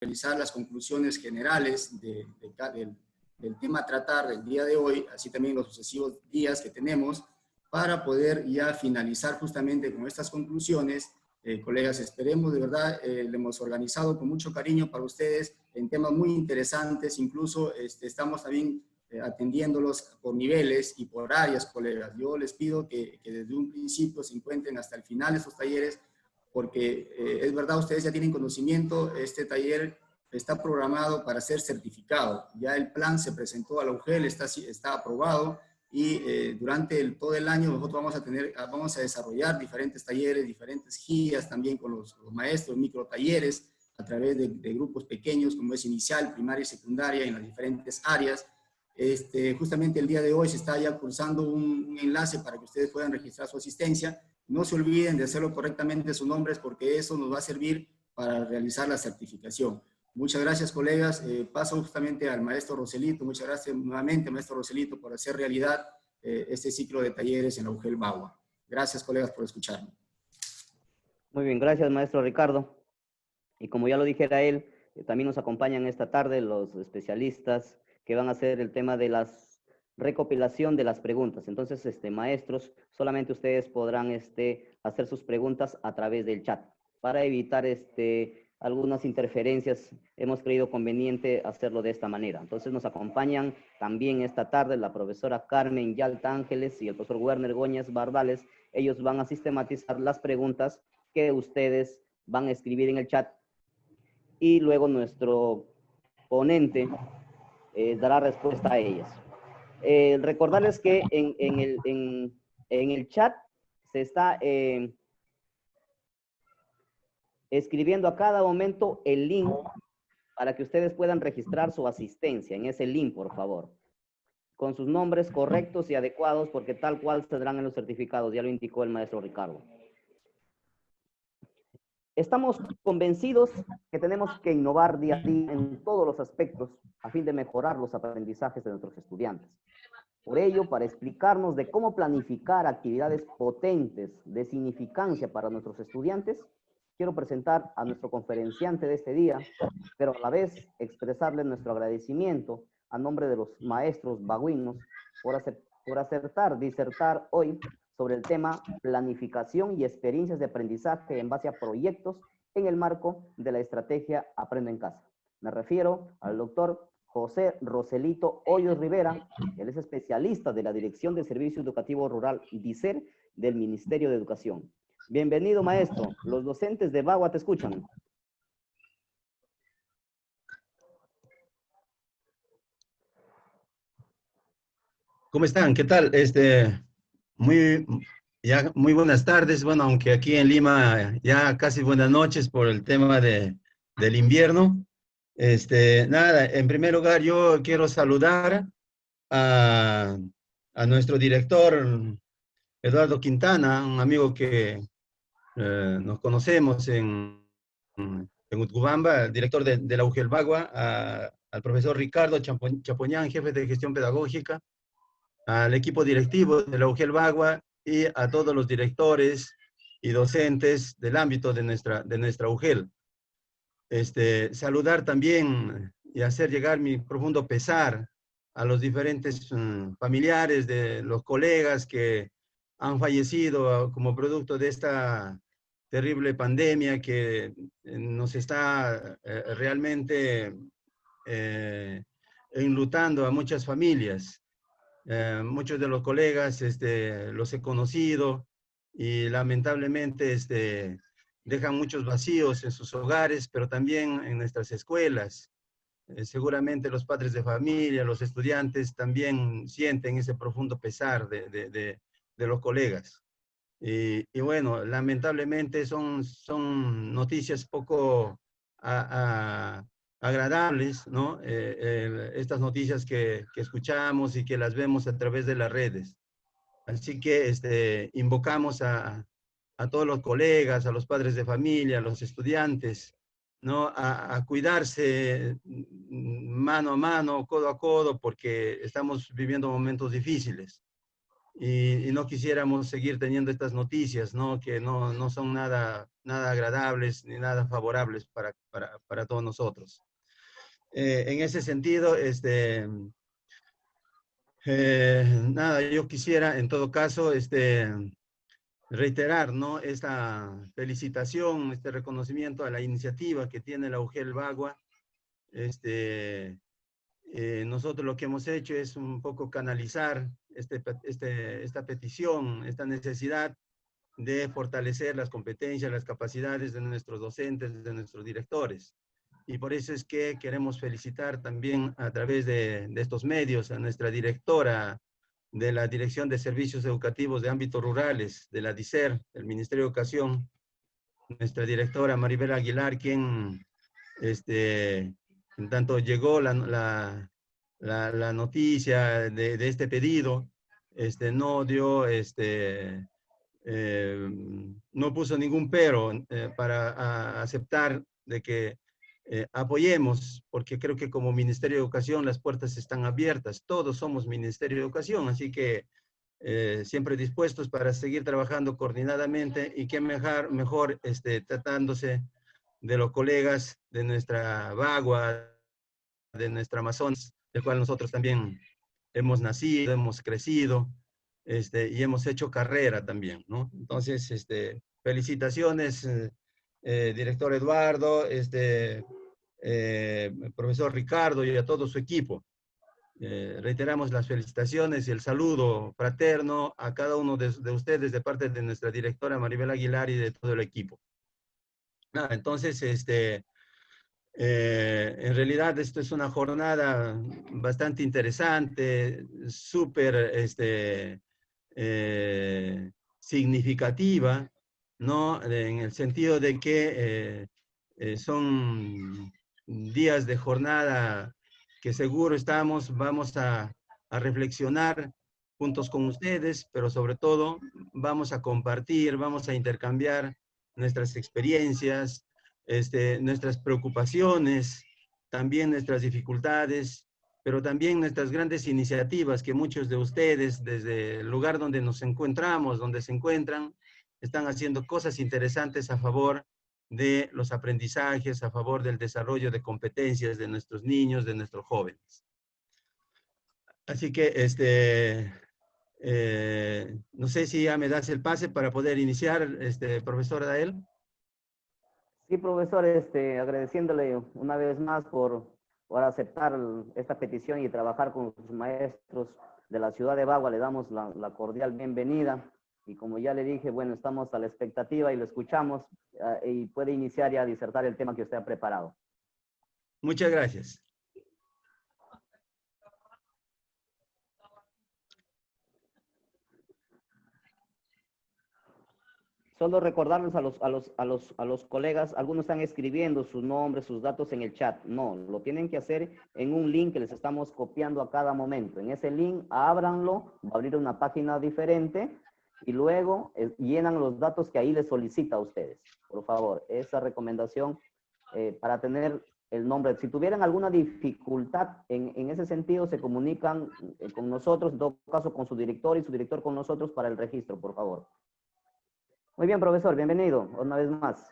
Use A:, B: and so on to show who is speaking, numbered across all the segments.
A: realizar las conclusiones generales del tema a tratar el día de hoy, así también los sucesivos días que tenemos, para poder ya finalizar justamente con estas conclusiones. Colegas, esperemos de verdad, lo hemos organizado con mucho cariño para ustedes en temas muy interesantes, incluso estamos también atendiéndolos por niveles y por áreas, colegas. Yo les pido que desde un principio se encuentren hasta el final de estos talleres, porque es verdad, ustedes ya tienen conocimiento, este taller está programado para ser certificado. Ya el plan se presentó a la UGEL, está aprobado, y durante todo el año nosotros vamos a desarrollar diferentes talleres, diferentes guías también con los maestros, micro talleres, a través de grupos pequeños, como es inicial, primaria y secundaria, en las diferentes áreas. Justamente el día de hoy se está ya cursando un enlace para que ustedes puedan registrar su asistencia. No se olviden de hacerlo correctamente sus nombres, porque eso nos va a servir para realizar la certificación. Muchas gracias, colegas. Paso justamente al maestro Roselito. Muchas gracias nuevamente, maestro Roselito, por hacer realidad este ciclo de talleres en la UGEL Bagua. Gracias, colegas, por escucharme.
B: Muy bien, gracias, maestro Ricardo. Y como ya lo dijera él, también nos acompañan esta tarde los especialistas que van a hacer el tema de la recopilación de las preguntas. Entonces, maestros, solamente ustedes podrán hacer sus preguntas a través del chat. Para evitar algunas interferencias, hemos creído conveniente hacerlo de esta manera. Entonces, nos acompañan también esta tarde la profesora Carmen Yalta Ángeles y el profesor Werner Góñez Bardales. Ellos van a sistematizar las preguntas que ustedes van a escribir en el chat, y luego nuestro ponente dará respuesta a ellas. Recordarles que en el chat se está escribiendo a cada momento el link para que ustedes puedan registrar su asistencia en ese link, por favor, con sus nombres correctos y adecuados, porque tal cual saldrán en los certificados, ya lo indicó el maestro Ricardo. Estamos convencidos que tenemos que innovar día a día en todos los aspectos a fin de mejorar los aprendizajes de nuestros estudiantes. Por ello, para explicarnos de cómo planificar actividades potentes de significancia para nuestros estudiantes, quiero presentar a nuestro conferenciante de este día, pero a la vez expresarle nuestro agradecimiento a nombre de los maestros bagüinos por disertar hoy sobre el tema planificación y experiencias de aprendizaje en base a proyectos en el marco de la estrategia Aprendo en Casa. Me refiero al doctor José Roselito Hoyos Rivera. Él es especialista de la Dirección de Servicio Educativo Rural DICER del Ministerio de Educación. Bienvenido, maestro. Los docentes de Bagua te escuchan.
C: ¿Cómo están? ¿Qué tal? Muy buenas tardes. Bueno, aunque aquí en Lima ya casi buenas noches por el tema del invierno. Nada, en primer lugar yo quiero saludar a nuestro director, Eduardo Quintana, un amigo que nos conocemos en Utcubamba, el director de la UGEL Bagua, al profesor Ricardo Chapoñán, jefe de gestión pedagógica, al equipo directivo de la UGEL Bagua y a todos los directores y docentes del ámbito de nuestra UGEL. Saludar también y hacer llegar mi profundo pesar a los diferentes familiares de los colegas que han fallecido como producto de esta terrible pandemia que nos está realmente enlutando a muchas familias. Muchos de los colegas los he conocido y lamentablemente dejan muchos vacíos en sus hogares, pero también en nuestras escuelas. Seguramente los padres de familia, los estudiantes también sienten ese profundo pesar de los colegas. Y bueno, lamentablemente son noticias poco agradables, ¿no? Estas noticias que escuchamos y que las vemos a través de las redes. Así que invocamos a todos los colegas, a los padres de familia, a los estudiantes, ¿no? A cuidarse mano a mano, codo a codo, porque estamos viviendo momentos difíciles. y no quisiéramos seguir teniendo estas noticias, ¿no? Que no son nada agradables ni nada favorables para todos nosotros. En ese sentido, nada, yo quisiera en todo caso reiterar, ¿no? Esta felicitación, este reconocimiento a la iniciativa que tiene la UGEL Bagua. Nosotros lo que hemos hecho es un poco canalizar esta petición, esta necesidad de fortalecer las competencias, las capacidades de nuestros docentes, de nuestros directores. Y por eso es que queremos felicitar también a través de estos medios a nuestra directora de la Dirección de Servicios Educativos de Ámbitos Rurales, de la DICER, del Ministerio de Educación, nuestra directora Maribel Aguilar, quien, en tanto llegó la noticia de este pedido, no dio, no puso ningún pero para aceptar de que apoyemos, porque creo que como Ministerio de Educación las puertas están abiertas, todos somos Ministerio de Educación, así que siempre dispuestos para seguir trabajando coordinadamente y que mejor tratándose de los colegas de nuestra Bagua, de nuestra Amazonas, del cual nosotros también hemos nacido, hemos crecido, y hemos hecho carrera también, ¿no? Entonces, felicitaciones, director Eduardo, profesor Ricardo y a todo su equipo. Reiteramos las felicitaciones y el saludo fraterno a cada uno de ustedes de parte de nuestra directora Maribel Aguilar y de todo el equipo. Entonces, en realidad esto es una jornada bastante interesante, súper significativa, ¿no? En el sentido de que son días de jornada que seguro vamos a reflexionar juntos con ustedes, pero sobre todo vamos a compartir, vamos a intercambiar nuestras experiencias, nuestras preocupaciones, también nuestras dificultades, pero también nuestras grandes iniciativas que muchos de ustedes, desde el lugar donde nos encontramos, donde se encuentran, están haciendo cosas interesantes a favor de los aprendizajes, a favor del desarrollo de competencias de nuestros niños, de nuestros jóvenes. Así que, no sé si ya me das el pase para poder iniciar, profesor Adael.
B: Sí, profesor, agradeciéndole una vez más por aceptar esta petición y trabajar con sus maestros de la ciudad de Bagua. Le damos la cordial bienvenida. Y como ya le dije, bueno, estamos a la expectativa y lo escuchamos y puede iniciar ya a disertar el tema que usted ha preparado.
C: Muchas gracias.
B: Solo recordarles a los colegas, algunos están escribiendo sus nombres, sus datos en el chat. No, lo tienen que hacer en un link que les estamos copiando a cada momento. En ese link, ábranlo, va a abrir una página diferente y luego llenan los datos que ahí les solicita a ustedes. Por favor, esa recomendación para tener el nombre. Si tuvieran alguna dificultad en ese sentido, se comunican con nosotros, en todo caso con su director y su director con nosotros para el registro, por favor. Muy bien, profesor, bienvenido una vez más.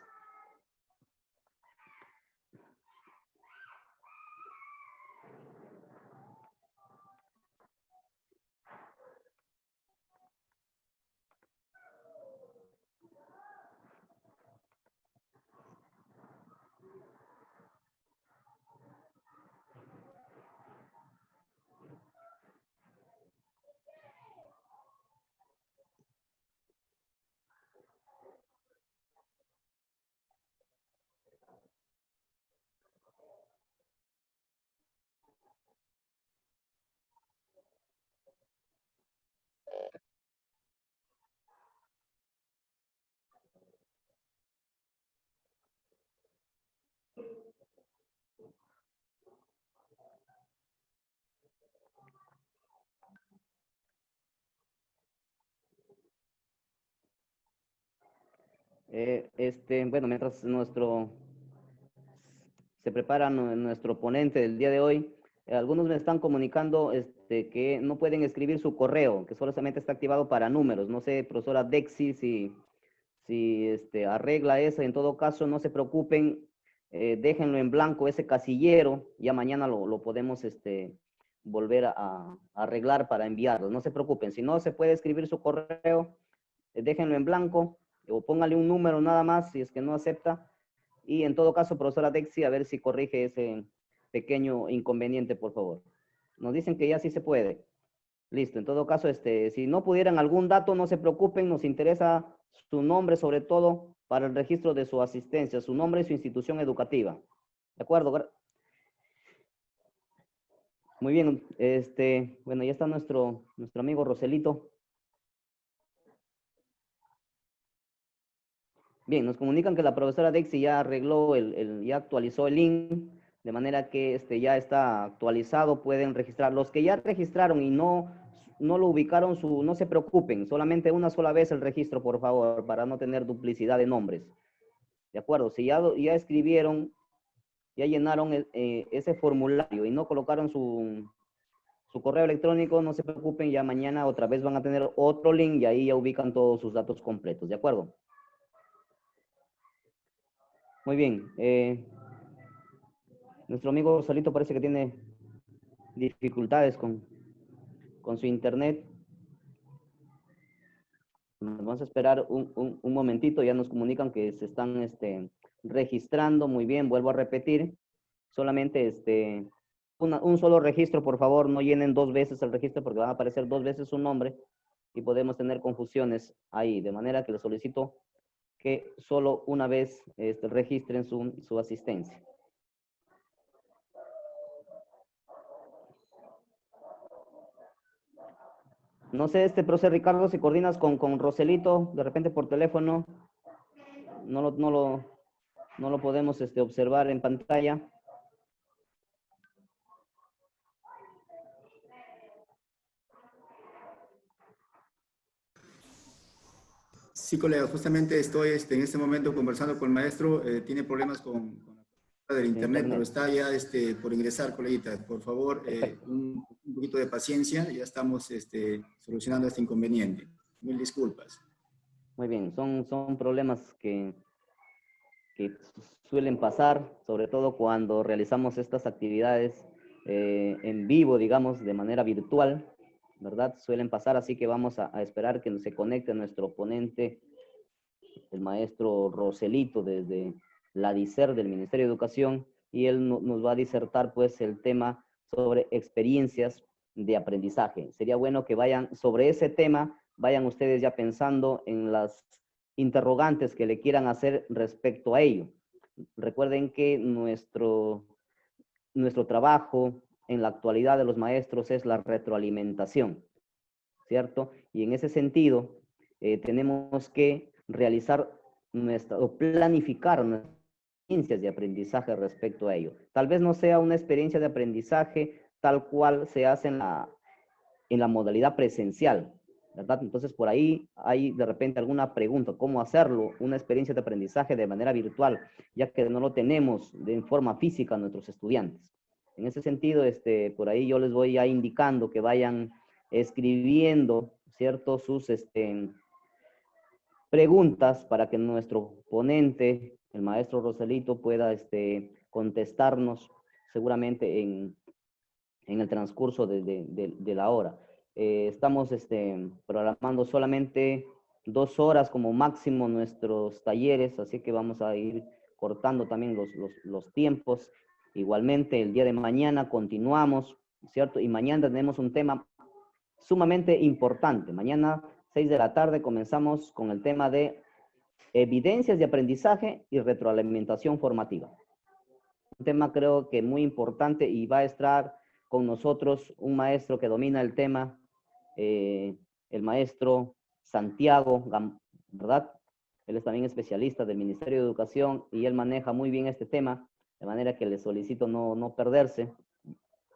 B: Bueno, mientras se prepara nuestro ponente del día de hoy, Algunos me están comunicando que no pueden escribir su correo, que solamente está activado para números. No sé, profesora Dexi, si arregla eso. En todo caso, no se preocupen, déjenlo en blanco ese casillero. Ya mañana lo podemos volver a arreglar para enviarlo. No se preocupen. Si no se puede escribir su correo, déjenlo en blanco o póngale un número nada más si es que no acepta. Y en todo caso, profesora Dexi, a ver si corrige ese pequeño inconveniente, por favor. Nos dicen que ya sí se puede. Listo, en todo caso, si no pudieran algún dato, no se preocupen, nos interesa su nombre, sobre todo para el registro de su asistencia, su nombre y su institución educativa. ¿De acuerdo? Muy bien, bueno, ya está nuestro amigo Roselito. Bien, nos comunican que la profesora Dexi ya arregló, ya actualizó el link, de manera que ya está actualizado, pueden registrar. Los que ya registraron y no lo ubicaron, no se preocupen, solamente una sola vez el registro, por favor, para no tener duplicidad de nombres. ¿De acuerdo? Si ya escribieron, ya llenaron ese formulario y no colocaron su correo electrónico, no se preocupen, ya mañana otra vez van a tener otro link y ahí ya ubican todos sus datos completos. ¿De acuerdo? Muy bien. Nuestro amigo Rosalito parece que tiene dificultades con su internet. Vamos a esperar un momentito. Ya nos comunican que se están registrando. Muy bien, vuelvo a repetir. Solamente un solo registro, por favor. No llenen dos veces el registro porque van a aparecer dos veces su nombre y podemos tener confusiones ahí. De manera que les solicito que solo una vez registren su asistencia. No sé, profesor Ricardo, si coordinas con Roselito, de repente por teléfono, no lo podemos observar en pantalla.
A: Sí, colega, justamente estoy en este momento conversando con el maestro, tiene problemas con la del internet, pero está ya por ingresar, coleguita. Por favor, un poquito de paciencia, ya estamos solucionando este inconveniente. Mil disculpas.
B: Muy bien, son problemas que suelen pasar, sobre todo cuando realizamos estas actividades en vivo, digamos, de manera virtual, ¿verdad? Suelen pasar, así que vamos a esperar que se conecte nuestro ponente, el maestro Roselito, desde la DICER del Ministerio de Educación, y él nos va a disertar, pues, el tema sobre experiencias de aprendizaje. Sería bueno que vayan sobre ese tema, vayan ustedes ya pensando en las interrogantes que le quieran hacer respecto a ello. Recuerden que nuestro trabajo en la actualidad de los maestros es la retroalimentación, ¿cierto? Y en ese sentido, tenemos que realizar o planificar nuestras experiencias de aprendizaje respecto a ello. Tal vez no sea una experiencia de aprendizaje tal cual se hace en la modalidad presencial, ¿verdad? Entonces, por ahí hay de repente alguna pregunta, ¿cómo hacerlo? Una experiencia de aprendizaje de manera virtual, ya que no lo tenemos de forma física a nuestros estudiantes. En ese sentido, por ahí yo les voy ya indicando que vayan escribiendo, ¿cierto? Sus preguntas para que nuestro ponente, el maestro Roselito, pueda contestarnos seguramente en el transcurso de la hora. Estamos programando solamente 2 horas como máximo nuestros talleres, así que vamos a ir cortando también los tiempos. Igualmente, el día de mañana continuamos, ¿cierto? Y mañana tenemos un tema sumamente importante. Mañana, 6 de la tarde, comenzamos con el tema de evidencias de aprendizaje y retroalimentación formativa. Un tema creo que muy importante, y va a estar con nosotros un maestro que domina el tema, el maestro Santiago, ¿verdad? Él es también especialista del Ministerio de Educación y él maneja muy bien este tema, de manera que les solicito no perderse,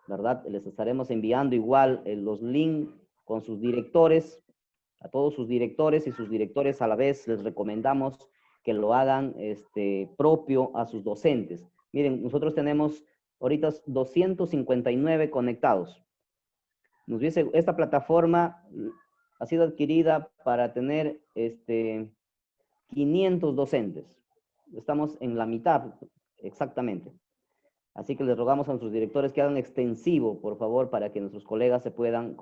B: ¿verdad? Les estaremos enviando igual los links con sus directores, a todos sus directores, y sus directores a la vez les recomendamos que lo hagan propio a sus docentes. Miren, nosotros tenemos ahorita 259 conectados. Esta plataforma ha sido adquirida para tener 500 docentes. Estamos en la mitad, exactamente. Así que les rogamos a nuestros directores que hagan extensivo, por favor, para que nuestros colegas se puedan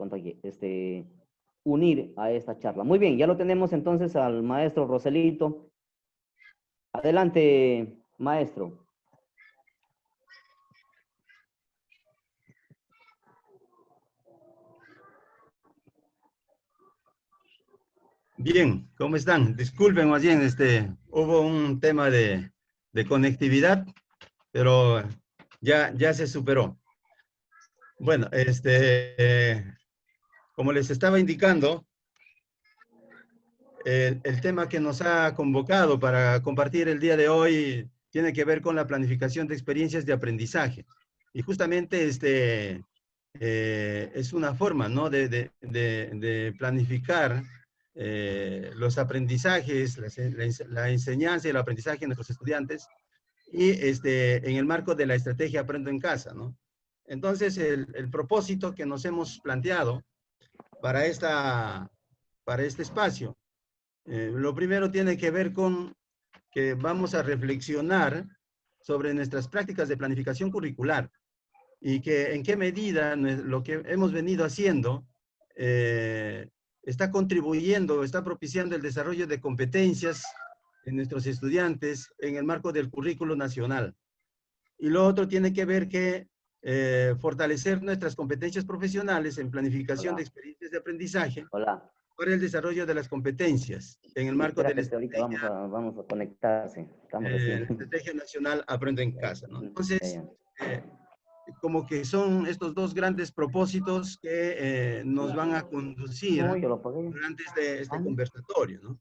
B: unir a esta charla. Muy bien, ya lo tenemos entonces al maestro Roselito. Adelante, maestro.
C: Bien, ¿cómo están? Disculpen, más bien, hubo un tema de conectividad, pero ya se superó. Bueno, como les estaba indicando, el tema que nos ha convocado para compartir el día de hoy tiene que ver con la planificación de experiencias de aprendizaje. Y justamente es una forma, ¿no?, de planificar los aprendizajes, la enseñanza y el aprendizaje de nuestros estudiantes, y en el marco de la estrategia Aprendo en Casa, ¿no? Entonces, el propósito que nos hemos planteado para este espacio, lo primero tiene que ver con que vamos a reflexionar sobre nuestras prácticas de planificación curricular y que en qué medida lo que hemos venido haciendo está contribuyendo, está propiciando el desarrollo de competencias en nuestros estudiantes en el marco del currículo nacional. Y lo otro tiene que ver que fortalecer nuestras competencias profesionales en planificación de experiencias de aprendizaje para el desarrollo de las competencias en el marco de la
B: estrategia, vamos a conectarse. Estamos recién.
C: Estrategia Nacional Aprendo en Casa, ¿no? Entonces, como que son estos dos grandes propósitos que nos van a conducir durante este conversatorio, ¿no?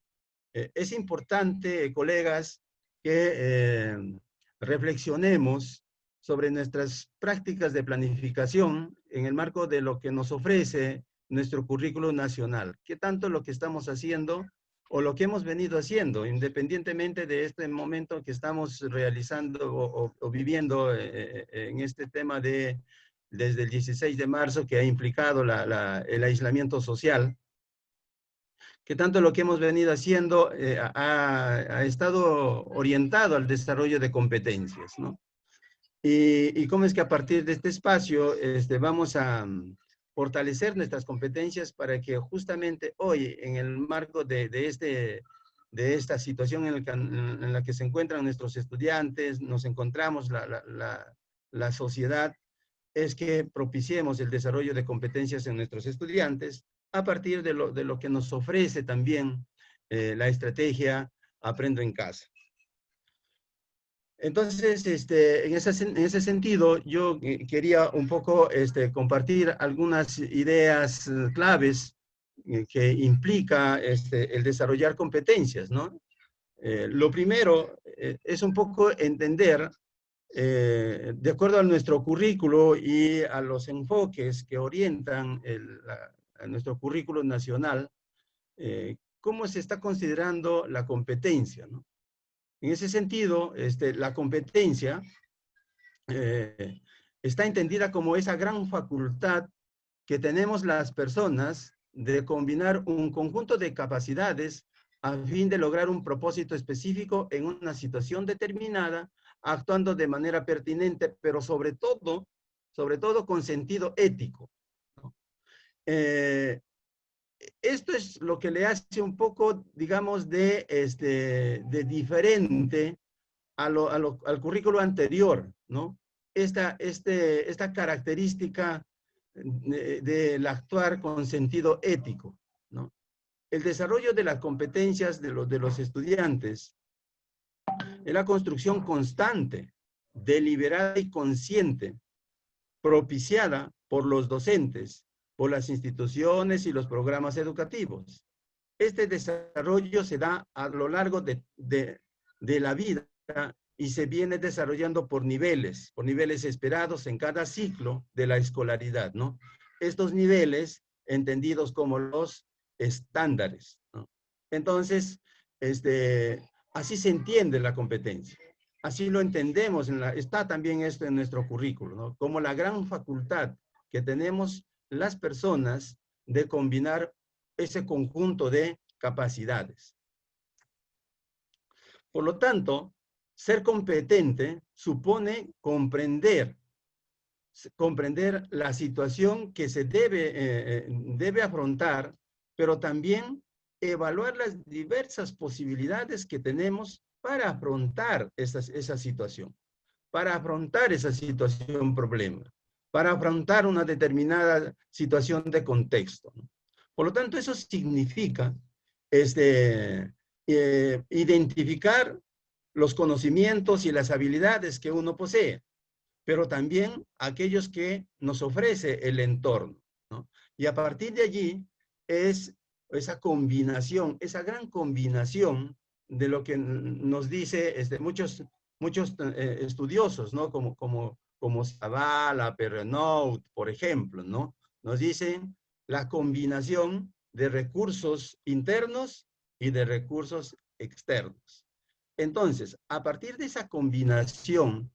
C: Es importante, colegas, que reflexionemos sobre nuestras prácticas de planificación en el marco de lo que nos ofrece nuestro currículo nacional. ¿Qué tanto lo que estamos haciendo o lo que hemos venido haciendo, independientemente de este momento que estamos realizando o viviendo en este tema desde el 16 de marzo que ha implicado el aislamiento social? Que tanto lo que hemos venido haciendo ha estado orientado al desarrollo de competencias, ¿no? Y cómo es que a partir de este espacio vamos a fortalecer nuestras competencias para que justamente hoy, en el marco de esta situación en la que se encuentran nuestros estudiantes, nos encontramos la sociedad, es que propiciemos el desarrollo de competencias en nuestros estudiantes a partir de lo que nos ofrece también la estrategia Aprendo en Casa. Entonces, en ese sentido, yo quería un poco compartir algunas ideas claves que implica el desarrollar competencias, ¿no? Lo primero es un poco entender, de acuerdo a nuestro currículo y a los enfoques que orientan a nuestro currículo nacional, cómo se está considerando la competencia, ¿no? En ese sentido, la competencia está entendida como esa gran facultad que tenemos las personas de combinar un conjunto de capacidades a fin de lograr un propósito específico en una situación determinada, actuando de manera pertinente, pero sobre todo con sentido ético, ¿no? Esto es lo que le hace un poco, digamos, de diferente al currículo anterior, ¿no? Esta característica del actuar con sentido ético, ¿no? El desarrollo de las competencias de los estudiantes es la construcción constante, deliberada y consciente, propiciada por los docentes, por las instituciones y los programas educativos. Este desarrollo se da a lo largo de la vida y se viene desarrollando por niveles esperados en cada ciclo de la escolaridad, ¿no? Estos niveles entendidos como los estándares, ¿no? Entonces, así se entiende la competencia. así lo entendemos, está también esto en nuestro currículo, ¿no? Como la gran facultad que tenemos las personas de combinar ese conjunto de capacidades. Por lo tanto, ser competente supone comprender la situación que se debe afrontar, pero también evaluar las diversas posibilidades que tenemos para afrontar esa situación, problema, para afrontar una determinada situación de contexto, ¿no? Por lo tanto, eso significa identificar los conocimientos y las habilidades que uno posee, pero también aquellos que nos ofrece el entorno, ¿no? Y a partir de allí es esa combinación, esa gran combinación de lo que nos dice muchos estudiosos, ¿no? Como Zavala, Perrenaud, por ejemplo, ¿no? Nos dicen la combinación de recursos internos y de recursos externos. Entonces, a partir de esa combinación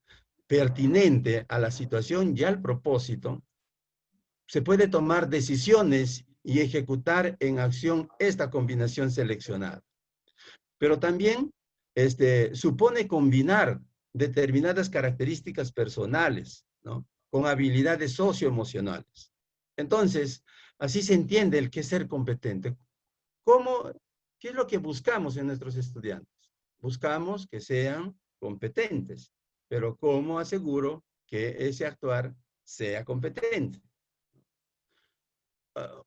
C: pertinente a la situación y al propósito, se puede tomar decisiones y ejecutar en acción esta combinación seleccionada. Pero también supone combinar determinadas características personales, ¿no? Con habilidades socioemocionales. Entonces, así se entiende el qué es ser competente. ¿Qué es lo que buscamos en nuestros estudiantes? Buscamos que sean competentes, pero ¿cómo aseguro que ese actuar sea competente?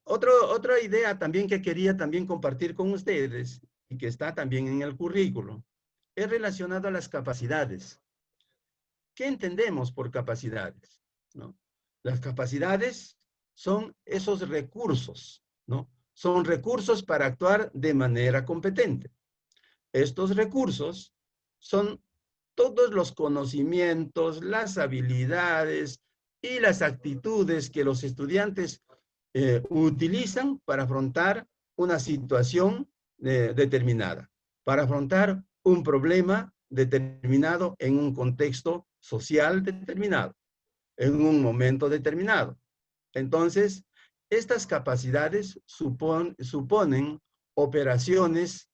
C: Otra idea también que quería también compartir con ustedes y que está también en el currículo es relacionado a las capacidades. ¿Qué entendemos por capacidades? ¿No? Las capacidades son esos recursos, ¿no? Son recursos para actuar de manera competente. Estos recursos son todos los conocimientos, las habilidades y las actitudes que los estudiantes utilizan para afrontar una situación determinada, para afrontar un problema determinado en un contexto social determinado, en un momento determinado. Entonces, estas capacidades suponen operaciones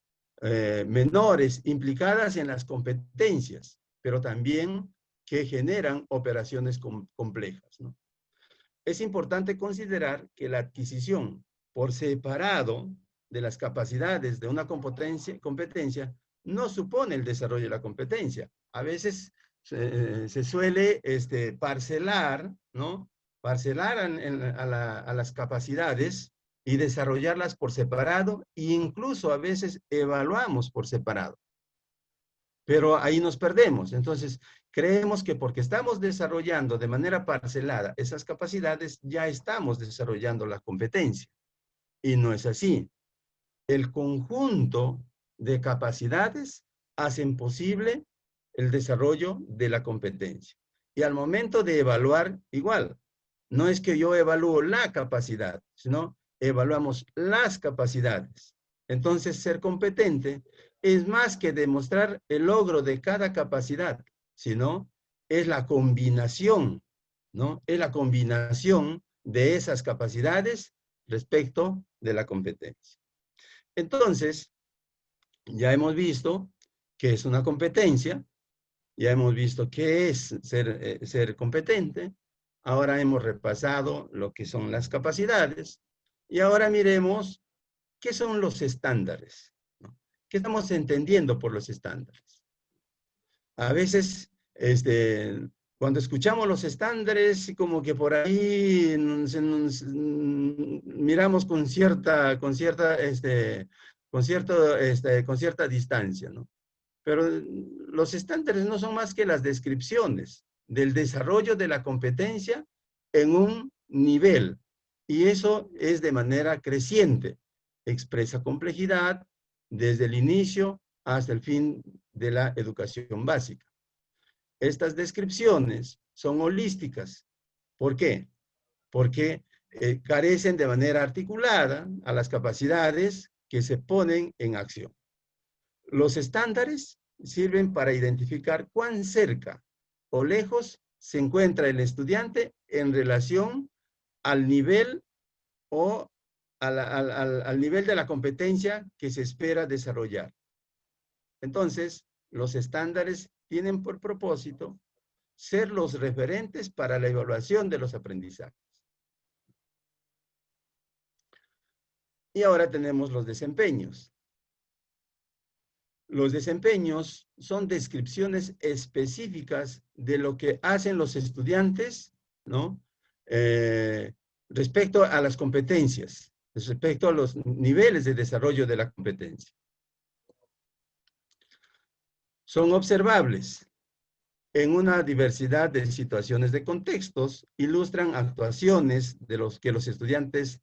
C: menores implicadas en las competencias, pero también que generan operaciones complejas, ¿no? Es importante considerar que la adquisición por separado de las capacidades de una competencia no supone el desarrollo de la competencia. A veces se suele parcelar, ¿no? Parcelar a las capacidades y desarrollarlas por separado e incluso a veces evaluamos por separado. Pero ahí nos perdemos. Entonces, creemos que porque estamos desarrollando de manera parcelada esas capacidades, ya estamos desarrollando la competencia. Y no es así. El conjunto de capacidades hacen posible el desarrollo de la competencia. Y al momento de evaluar, igual, no es que yo evalúo la capacidad, sino evaluamos las capacidades. Entonces, ser competente es más que demostrar el logro de cada capacidad, sino es la combinación, ¿no? Es la combinación de esas capacidades respecto de la competencia. Entonces, ya hemos visto qué es una competencia, ya hemos visto qué es ser competente, ahora hemos repasado lo que son las capacidades y ahora miremos qué son los estándares, ¿no? ¿Qué estamos entendiendo por los estándares? A veces, cuando escuchamos los estándares, como que por ahí miramos con cierta distancia, ¿no? Pero los estándares no son más que las descripciones del desarrollo de la competencia en un nivel. Y eso es de manera creciente. Expresa complejidad desde el inicio hasta el fin de la educación básica. Estas descripciones son holísticas. ¿Por qué? Porque carecen de manera articulada a las capacidades que se ponen en acción. Los estándares sirven para identificar cuán cerca o lejos se encuentra el estudiante en relación al nivel o al nivel de la competencia que se espera desarrollar. Entonces, los estándares tienen por propósito ser los referentes para la evaluación de los aprendizajes. Y ahora tenemos los desempeños. Los desempeños son descripciones específicas de lo que hacen los estudiantes, ¿no? Respecto a las competencias, respecto a los niveles de desarrollo de la competencia. Son observables en una diversidad de situaciones de contextos, ilustran actuaciones de los que los estudiantes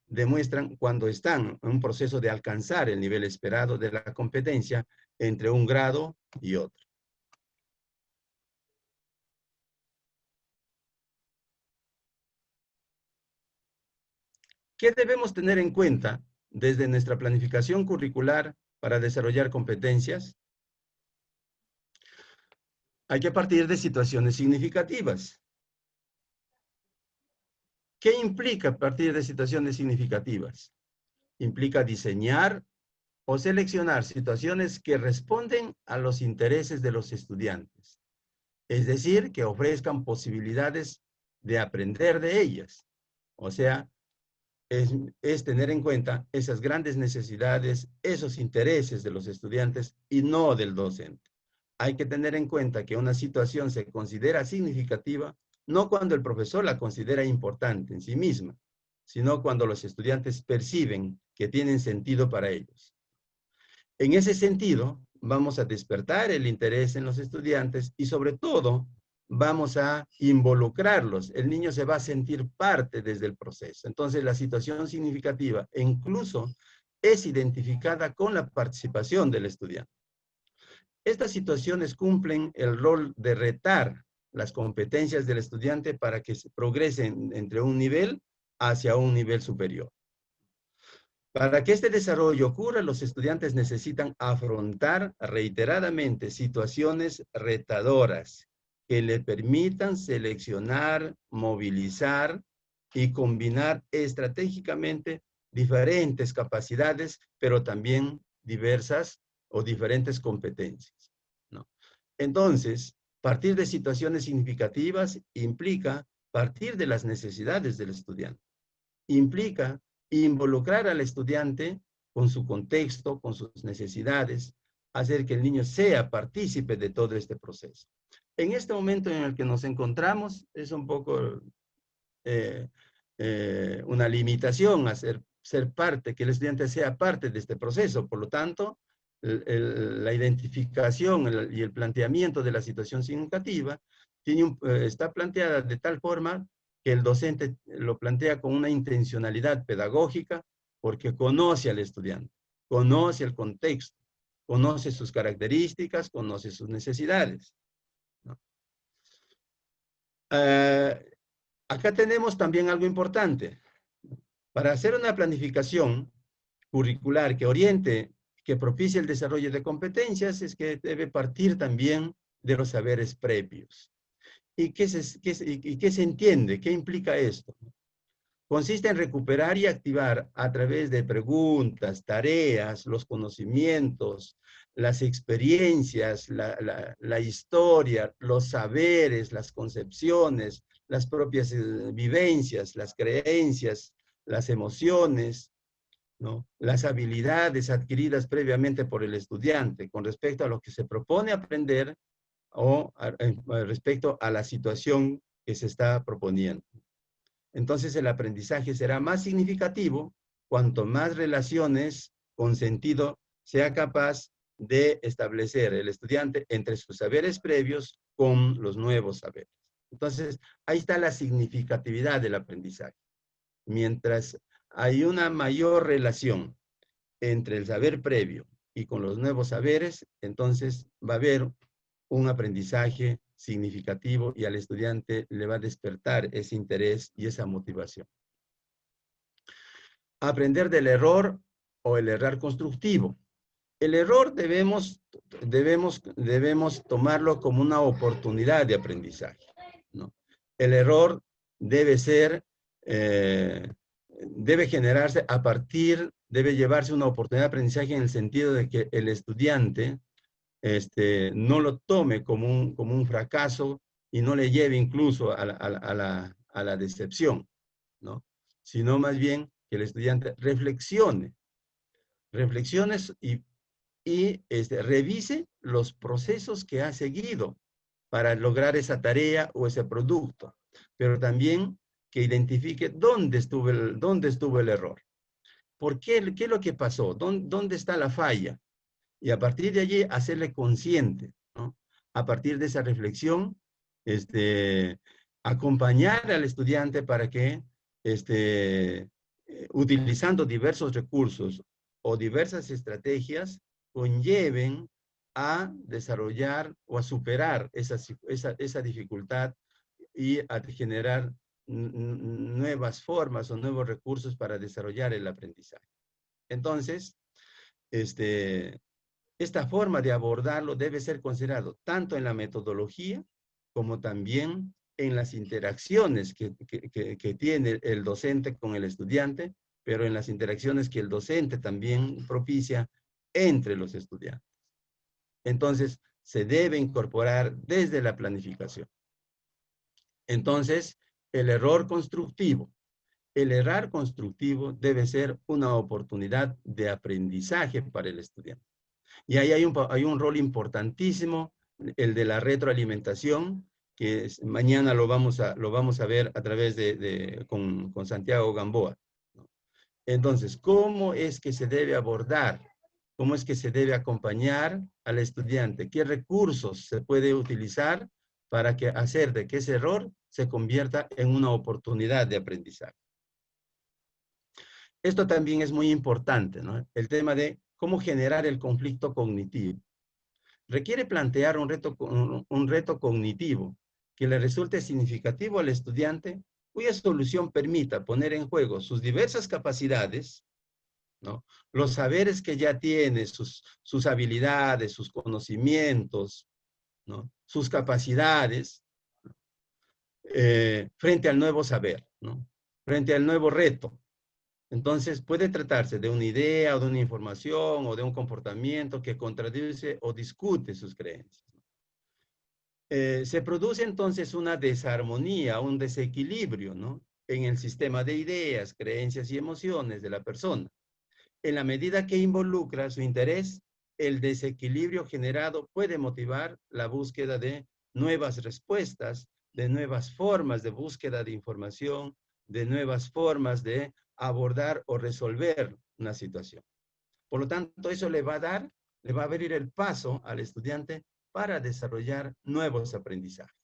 C: demuestran cuando están en un proceso de alcanzar el nivel esperado de la competencia entre un grado y otro. ¿Qué debemos tener en cuenta desde nuestra planificación curricular para desarrollar competencias? Hay que partir de situaciones significativas. ¿Qué implica partir de situaciones significativas? Implica diseñar o seleccionar situaciones que responden a los intereses de los estudiantes. Es decir, que ofrezcan posibilidades de aprender de ellas. O sea, es tener en cuenta esas grandes necesidades, esos intereses de los estudiantes y no del docente. Hay que tener en cuenta que una situación se considera significativa no cuando el profesor la considera importante en sí misma, sino cuando los estudiantes perciben que tienen sentido para ellos. En ese sentido, vamos a despertar el interés en los estudiantes y sobre todo vamos a involucrarlos. El niño se va a sentir parte desde el proceso. Entonces, la situación significativa incluso es identificada con la participación del estudiante. Estas situaciones cumplen el rol de retar las competencias del estudiante para que se progresen entre un nivel hacia un nivel superior. Para que este desarrollo ocurra, los estudiantes necesitan afrontar reiteradamente situaciones retadoras que le permitan seleccionar, movilizar y combinar estratégicamente diferentes capacidades, pero también diversas o diferentes competencias, ¿no? Entonces, partir de situaciones significativas implica partir de las necesidades del estudiante. Implica involucrar al estudiante con su contexto, con sus necesidades, hacer que el niño sea partícipe de todo este proceso. En este momento en el que nos encontramos, es un poco una limitación a ser parte, que el estudiante sea parte de este proceso. Por lo tanto, la identificación y el planteamiento de la situación significativa está planteada de tal forma que el docente lo plantea con una intencionalidad pedagógica porque conoce al estudiante, conoce el contexto, conoce sus características, conoce sus necesidades, ¿no? Acá tenemos también algo importante. Para hacer una planificación curricular que oriente, que propicie el desarrollo de competencias, es que debe partir también de los saberes previos. ¿Y qué se entiende? ¿Qué implica esto? Consiste en recuperar y activar a través de preguntas, tareas, los conocimientos, las experiencias, la historia, los saberes, las concepciones, las propias vivencias, las creencias, las emociones, ¿no? Las habilidades adquiridas previamente por el estudiante con respecto a lo que se propone aprender o respecto a la situación que se está proponiendo. Entonces el aprendizaje será más significativo cuanto más relaciones con sentido sea capaz de establecer el estudiante entre sus saberes previos con los nuevos saberes. Entonces, ahí está la significatividad del aprendizaje. Mientras hay una mayor relación entre el saber previo y con los nuevos saberes, entonces va a haber un aprendizaje significativo y al estudiante le va a despertar ese interés y esa motivación. Aprender del error o el error constructivo. El error debemos tomarlo como una oportunidad de aprendizaje, ¿no? El error debe ser, debe generarse a partir, debe llevarse una oportunidad de aprendizaje en el sentido de que el estudiante no lo tome como un fracaso y no le lleve incluso a la decepción, ¿no? Sino más bien que el estudiante reflexione y revise los procesos que ha seguido para lograr esa tarea o ese producto, pero también que identifique dónde estuvo el error. ¿Por qué? ¿Qué es lo que pasó? ¿Dónde está la falla? Y a partir de allí hacerle consciente, ¿no? A partir de esa reflexión, acompañar al estudiante para que, utilizando diversos recursos o diversas estrategias, conlleven a desarrollar o a superar esa dificultad y a generar nuevas formas o nuevos recursos para desarrollar el aprendizaje. Entonces, esta forma de abordarlo debe ser considerado tanto en la metodología como también en las interacciones que tiene el docente con el estudiante, pero en las interacciones que el docente también propicia entre los estudiantes. Entonces, se debe incorporar desde la planificación. Entonces, el error constructivo. El error constructivo debe ser una oportunidad de aprendizaje para el estudiante. Y ahí hay un rol importantísimo, el de la retroalimentación, que mañana lo vamos a ver a través con Santiago Gamboa, ¿no? Entonces, ¿cómo es que se debe abordar? ¿Cómo es que se debe acompañar al estudiante? ¿Qué recursos se puede utilizar para hacer de que ese error se convierta en una oportunidad de aprendizaje? Esto también es muy importante, ¿no? El tema de cómo generar el conflicto cognitivo. Requiere plantear un reto cognitivo que le resulte significativo al estudiante, cuya solución permita poner en juego sus diversas capacidades, ¿no? Los saberes que ya tiene, sus habilidades, sus conocimientos, ¿no? Sus capacidades, frente al nuevo saber, ¿no? Frente al nuevo reto. Entonces, puede tratarse de una idea o de una información o de un comportamiento que contradice o discute sus creencias. Se produce entonces una desarmonía, un desequilibrio, ¿no? En el sistema de ideas, creencias y emociones de la persona. En la medida que involucra su interés, el desequilibrio generado puede motivar la búsqueda de nuevas respuestas, de nuevas formas de búsqueda de información, de nuevas formas de abordar o resolver una situación. Por lo tanto, eso le va a abrir el paso al estudiante para desarrollar nuevos aprendizajes.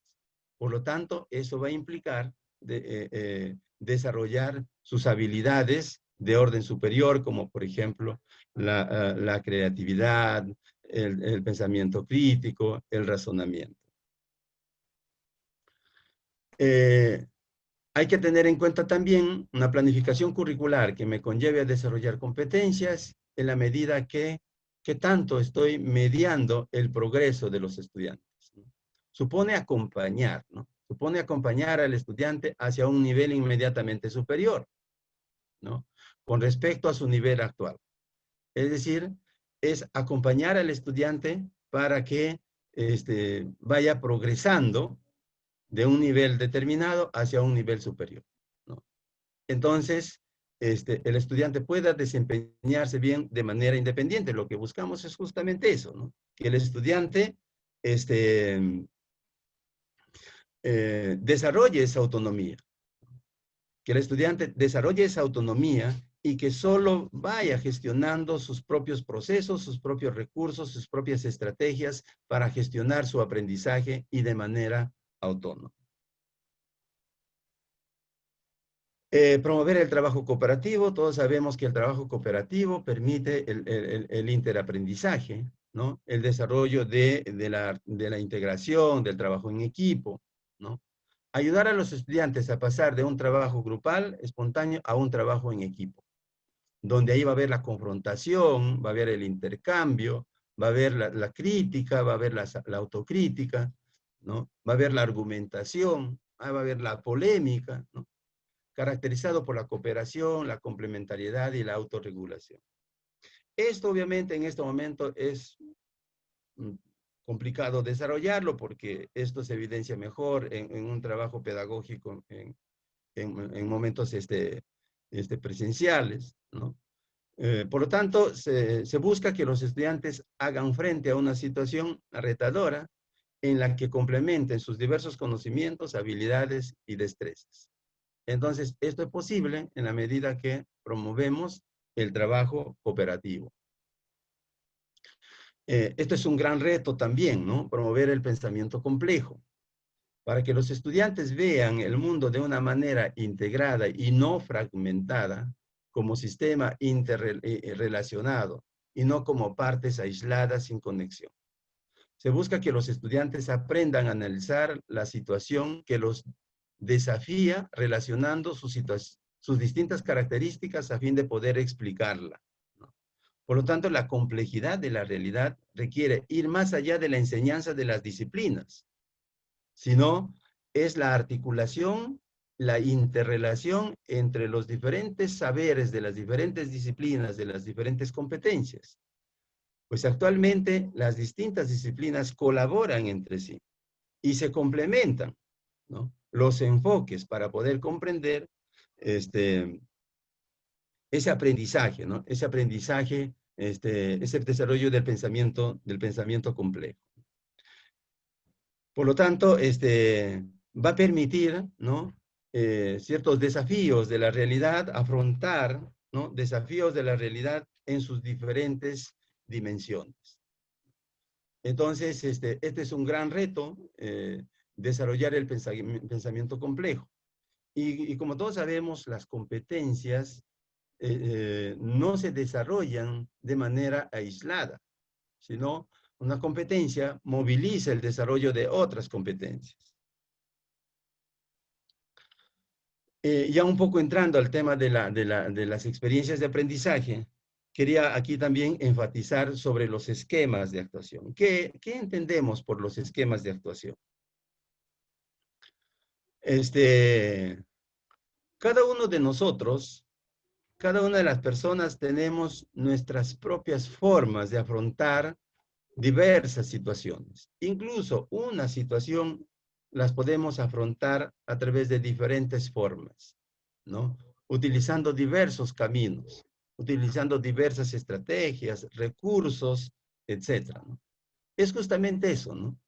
C: Por lo tanto, eso va a implicar desarrollar sus habilidades de orden superior, como por ejemplo la creatividad, el pensamiento crítico, el razonamiento. Hay que tener en cuenta también una planificación curricular que me conlleve a desarrollar competencias en la medida que tanto estoy mediando el progreso de los estudiantes, ¿no? Supone acompañar, ¿no? Supone acompañar al estudiante hacia un nivel inmediatamente superior, ¿no? Con respecto a su nivel actual. Es decir, es acompañar al estudiante para que vaya progresando de un nivel determinado hacia un nivel superior, ¿no? Entonces, el estudiante pueda desempeñarse bien de manera independiente. Lo que buscamos es justamente eso, ¿no? Que el estudiante desarrolle esa autonomía. Que el estudiante desarrolle esa autonomía y que solo vaya gestionando sus propios procesos, sus propios recursos, sus propias estrategias para gestionar su aprendizaje y de manera autónoma. Promover el trabajo cooperativo. Todos sabemos que el trabajo cooperativo permite el interaprendizaje, ¿no? El desarrollo de la integración, del trabajo en equipo, ¿no? Ayudar a los estudiantes a pasar de un trabajo grupal, espontáneo, a un trabajo en equipo. donde ahí va a haber la confrontación, va a haber el intercambio, va a haber la crítica, va a haber la autocrítica, ¿no? Va a haber la argumentación, va a haber la polémica, ¿no? Caracterizado por la cooperación, la complementariedad y la autorregulación. Esto obviamente en este momento es complicado desarrollarlo porque esto se evidencia mejor en un trabajo pedagógico en momentos presenciales, ¿no? Por lo tanto, se busca que los estudiantes hagan frente a una situación retadora en la que complementen sus diversos conocimientos, habilidades y destrezas. Entonces, esto es posible en la medida que promovemos el trabajo cooperativo. Esto es un gran reto también, ¿no? Promover el pensamiento complejo, para que los estudiantes vean el mundo de una manera integrada y no fragmentada, como sistema interrelacionado y no como partes aisladas sin conexión. Se busca que los estudiantes aprendan a analizar la situación que los desafía relacionando sus distintas características a fin de poder explicarla, ¿no? Por lo tanto, la complejidad de la realidad requiere ir más allá de la enseñanza de las disciplinas, sino es la articulación, la interrelación entre los diferentes saberes de las diferentes disciplinas, de las diferentes competencias. Pues actualmente las distintas disciplinas colaboran entre sí y se complementan, ¿no? Los enfoques para poder comprender ese aprendizaje, ¿no? Ese aprendizaje, ese desarrollo del pensamiento complejo. Por lo tanto, va a permitir, ¿no? Ciertos desafíos de la realidad, afrontar, ¿no? Desafíos de la realidad en sus diferentes dimensiones. Entonces, este es un gran reto, desarrollar el pensamiento complejo. Y como todos sabemos, las competencias no se desarrollan de manera aislada, sino una competencia moviliza el desarrollo de otras competencias. Ya un poco entrando al tema de las experiencias de aprendizaje, quería aquí también enfatizar sobre los esquemas de actuación. ¿Qué entendemos por los esquemas de actuación? Cada uno de nosotros, cada una de las personas tenemos nuestras propias formas de afrontar diversas situaciones. Incluso una situación las podemos afrontar a través de diferentes formas, ¿no? Utilizando diversos caminos, utilizando diversas estrategias, recursos, etcétera, ¿no? Es justamente eso, ¿no?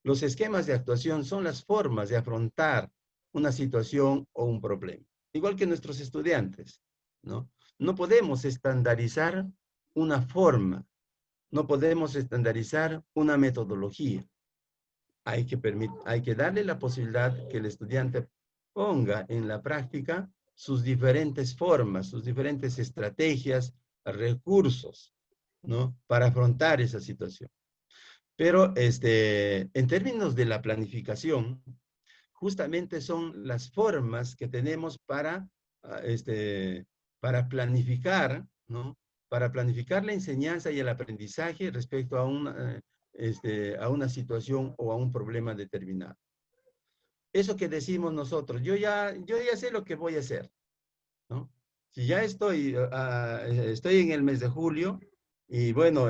C: Los esquemas de actuación son las formas de afrontar una situación o un problema. Igual que nuestros estudiantes, ¿no? No podemos estandarizar una forma, no podemos estandarizar una metodología. Hay que darle la posibilidad que el estudiante ponga en la práctica sus diferentes formas, sus diferentes estrategias, recursos, ¿no? Para afrontar esa situación. Pero en términos de la planificación, justamente son las formas que tenemos para planificar, ¿no? Para planificar la enseñanza y el aprendizaje respecto a una situación o a un problema determinado. Eso que decimos nosotros, yo ya sé lo que voy a hacer, ¿no? Si ya estoy en el mes de julio y bueno,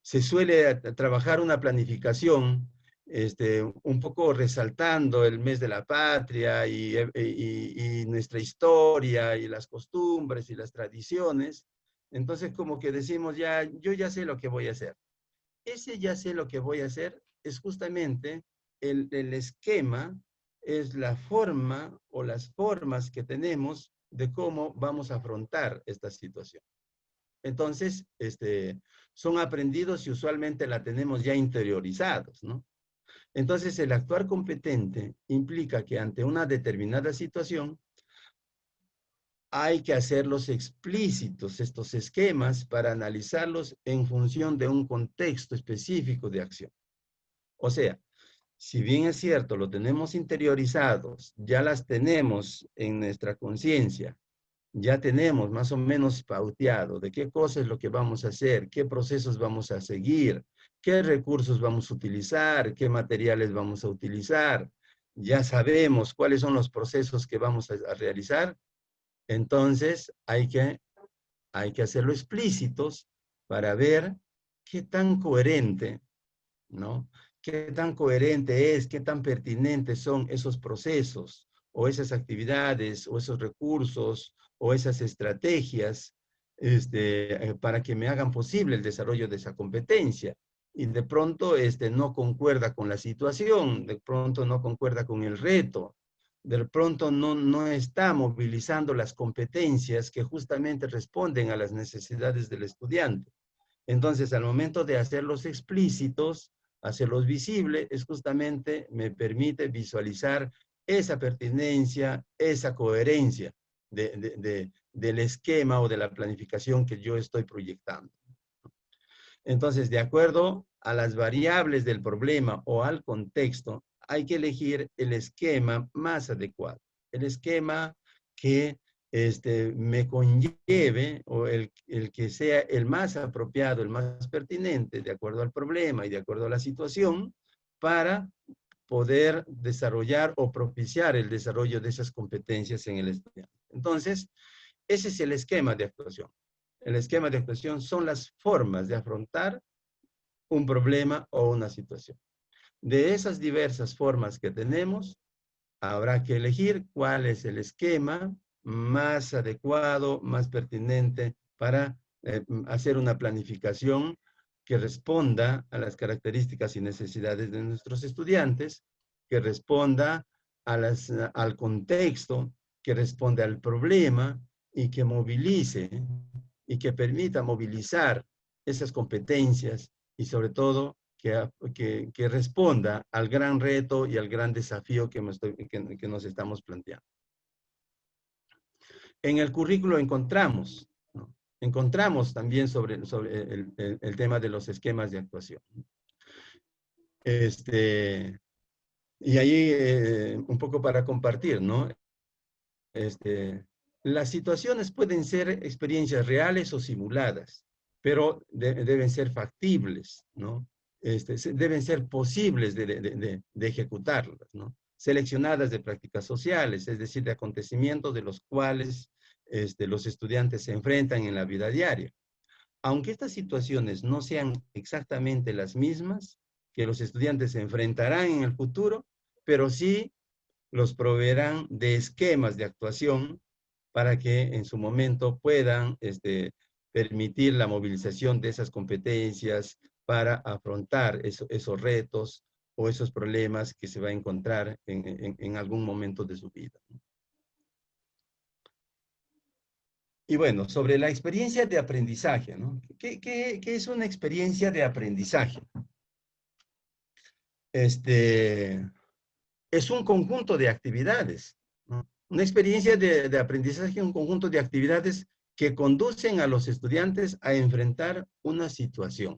C: se suele trabajar una planificación un poco resaltando el mes de la patria y nuestra historia y las costumbres y las tradiciones. Entonces como que decimos, yo ya sé lo que voy a hacer. Ese ya sé lo que voy a hacer es justamente el esquema, es la forma o las formas que tenemos de cómo vamos a afrontar esta situación. Entonces, son aprendidos y usualmente la tenemos ya interiorizados, ¿no? Entonces, el actuar competente implica que ante una determinada situación hay que hacerlos explícitos, estos esquemas, para analizarlos en función de un contexto específico de acción. O sea, si bien es cierto, lo tenemos interiorizados, ya las tenemos en nuestra conciencia, ya tenemos más o menos pauteado de qué cosa es lo que vamos a hacer, qué procesos vamos a seguir, qué recursos vamos a utilizar, qué materiales vamos a utilizar, ya sabemos cuáles son los procesos que vamos a realizar, entonces hay que hacerlo explícitos para ver qué tan coherente, ¿no? Qué tan coherente es, qué tan pertinentes son esos procesos o esas actividades o esos recursos o esas estrategias para que me hagan posible el desarrollo de esa competencia. Y de pronto no concuerda con la situación, de pronto no concuerda con el reto, de pronto no está movilizando las competencias que justamente responden a las necesidades del estudiante. Entonces, al momento de hacerlos explícitos, hacerlos visibles, es justamente me permite visualizar esa pertinencia, esa coherencia del esquema o de la planificación que yo estoy proyectando. Entonces, de acuerdo a las variables del problema o al contexto, hay que elegir el esquema más adecuado, el esquema que me conlleve o el que sea el más apropiado, el más pertinente, de acuerdo al problema y de acuerdo a la situación, para poder desarrollar o propiciar el desarrollo de esas competencias en el estudiante. Entonces, ese es el esquema de actuación. El esquema de actuación son las formas de afrontar un problema o una situación. De esas diversas formas que tenemos, habrá que elegir cuál es el esquema más adecuado, más pertinente para hacer una planificación que responda a las características y necesidades de nuestros estudiantes, que responda al contexto, que responda al problema y que movilice y que permita movilizar esas competencias y sobre todo que responda al gran reto y al gran desafío que nos estamos planteando. En el currículo encontramos, ¿no? Encontramos también sobre el tema de los esquemas de actuación. Y ahí un poco para compartir, ¿no? Las situaciones pueden ser experiencias reales o simuladas, pero deben ser factibles, ¿no? Deben ser posibles de ejecutarlas, ¿no? Seleccionadas de prácticas sociales, es decir, de acontecimientos de los cuales los estudiantes se enfrentan en la vida diaria. Aunque estas situaciones no sean exactamente las mismas que los estudiantes se enfrentarán en el futuro, pero sí los proveerán de esquemas de actuación para que en su momento puedan permitir la movilización de esas competencias para afrontar esos retos o esos problemas que se va a encontrar en algún momento de su vida. Y bueno, sobre la experiencia de aprendizaje, ¿no? ¿Qué es una experiencia de aprendizaje? Es un conjunto de actividades, ¿no? Una experiencia de aprendizaje, un conjunto de actividades que conducen a los estudiantes a enfrentar una situación,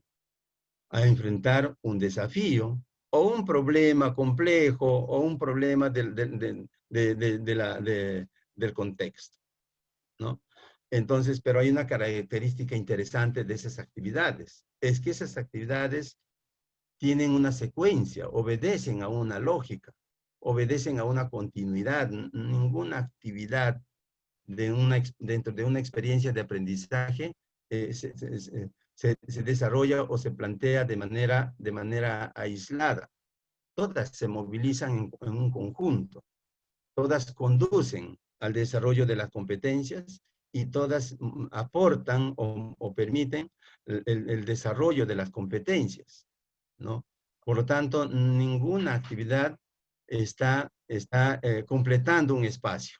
C: a enfrentar un desafío o un problema complejo o un problema del contexto, ¿no? Entonces, pero hay una característica interesante de esas actividades, es que esas actividades tienen una secuencia, obedecen a una lógica, obedecen a una continuidad. Ninguna actividad dentro de una experiencia de aprendizaje se desarrolla o se plantea de manera aislada. Todas se movilizan en un conjunto. Todas conducen al desarrollo de las competencias y todas aportan o permiten el desarrollo de las competencias, ¿no? Por lo tanto, ninguna actividad está completando un espacio,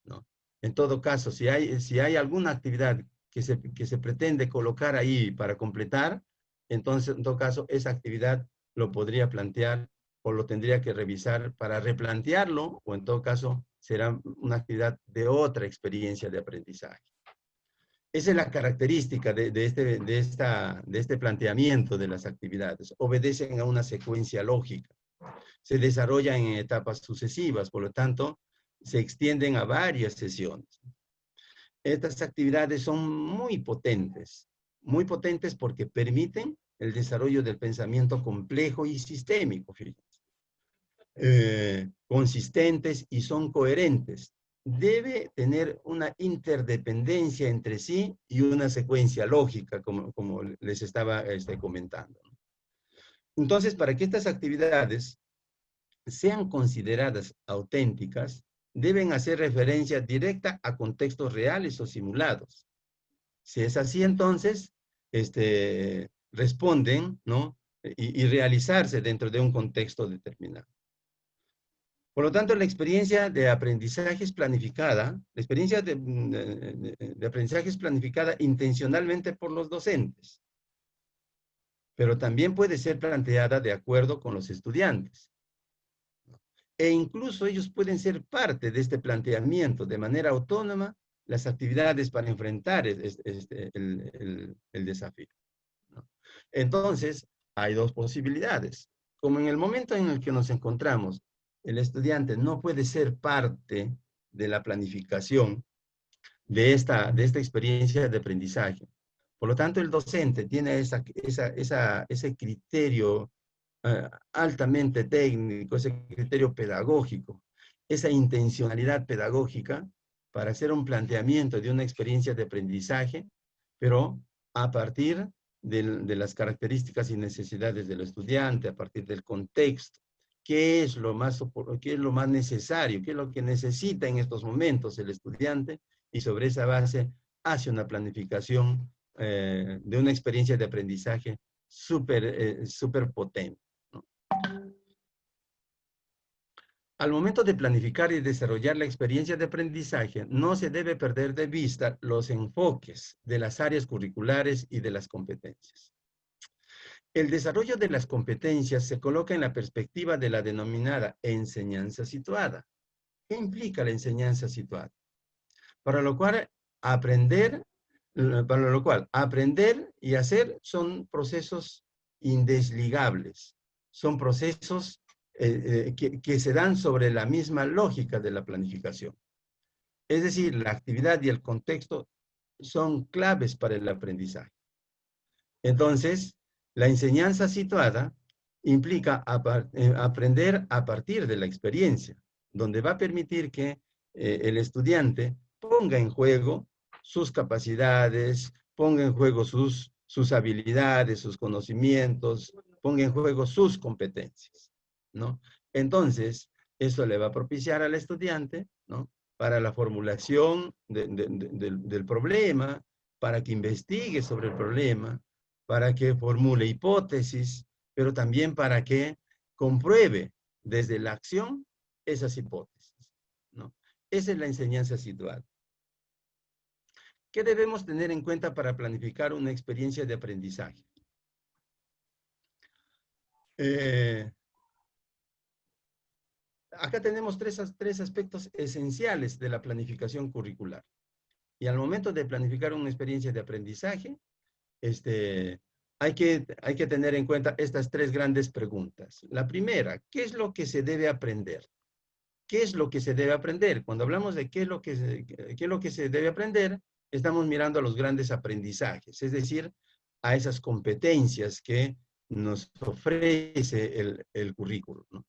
C: ¿no? En todo caso, si hay alguna actividad que se pretende colocar ahí para completar, entonces, en todo caso, esa actividad lo podría plantear o lo tendría que revisar para replantearlo, o en todo caso, será una actividad de otra experiencia de aprendizaje. Esa es la característica de este planteamiento de las actividades. Obedecen a una secuencia lógica. Se desarrollan en etapas sucesivas, por lo tanto, se extienden a varias sesiones. Estas actividades son muy potentes porque permiten el desarrollo del pensamiento complejo y sistémico, fíjense. Consistentes y son coherentes. Debe tener una interdependencia entre sí y una secuencia lógica, como les estaba comentando. Entonces, para que estas actividades sean consideradas auténticas, deben hacer referencia directa a contextos reales o simulados. Si es así, entonces, responden, ¿no? Y realizarse dentro de un contexto determinado. Por lo tanto, la experiencia de aprendizaje es planificada, la experiencia de aprendizaje es planificada intencionalmente por los docentes, pero también puede ser planteada de acuerdo con los estudiantes. E incluso ellos pueden ser parte de este planteamiento de manera autónoma las actividades para enfrentar el desafío, ¿no? Entonces, hay dos posibilidades. Como en el momento en el que nos encontramos, el estudiante no puede ser parte de la planificación de esta experiencia de aprendizaje. Por lo tanto, el docente tiene ese criterio altamente técnico, ese criterio pedagógico, esa intencionalidad pedagógica para hacer un planteamiento de una experiencia de aprendizaje, pero a partir de las características y necesidades del estudiante, a partir del contexto. ¿Qué es lo más necesario? ¿Qué es lo que necesita en estos momentos el estudiante? Y sobre esa base hace una planificación de una experiencia de aprendizaje súper potente, ¿no? Al momento de planificar y desarrollar la experiencia de aprendizaje, no se debe perder de vista los enfoques de las áreas curriculares y de las competencias. El desarrollo de las competencias se coloca en la perspectiva de la denominada enseñanza situada. ¿Qué implica la enseñanza situada? Para lo cual aprender y hacer son procesos indesligables, son procesos que se dan sobre la misma lógica de la planificación. Es decir, la actividad y el contexto son claves para el aprendizaje. Entonces, la enseñanza situada implica aprender a partir de la experiencia, donde va a permitir que el estudiante ponga en juego sus capacidades, ponga en juego sus habilidades, sus conocimientos, ponga en juego sus competencias, ¿no? Entonces, eso le va a propiciar al estudiante, ¿no?, para la formulación del problema, para que investigue sobre el problema, para que formule hipótesis, pero también para que compruebe desde la acción esas hipótesis, ¿no? Esa es la enseñanza situada. ¿Qué debemos tener en cuenta para planificar una experiencia de aprendizaje? Acá tenemos tres aspectos esenciales de la planificación curricular. Y al momento de planificar una experiencia de aprendizaje, hay que tener en cuenta estas tres grandes preguntas. La primera, ¿qué es lo que se debe aprender? ¿Qué es lo que se debe aprender? Cuando hablamos de qué es lo que se debe aprender, estamos mirando a los grandes aprendizajes, es decir, a esas competencias que nos ofrece el currículo, ¿no?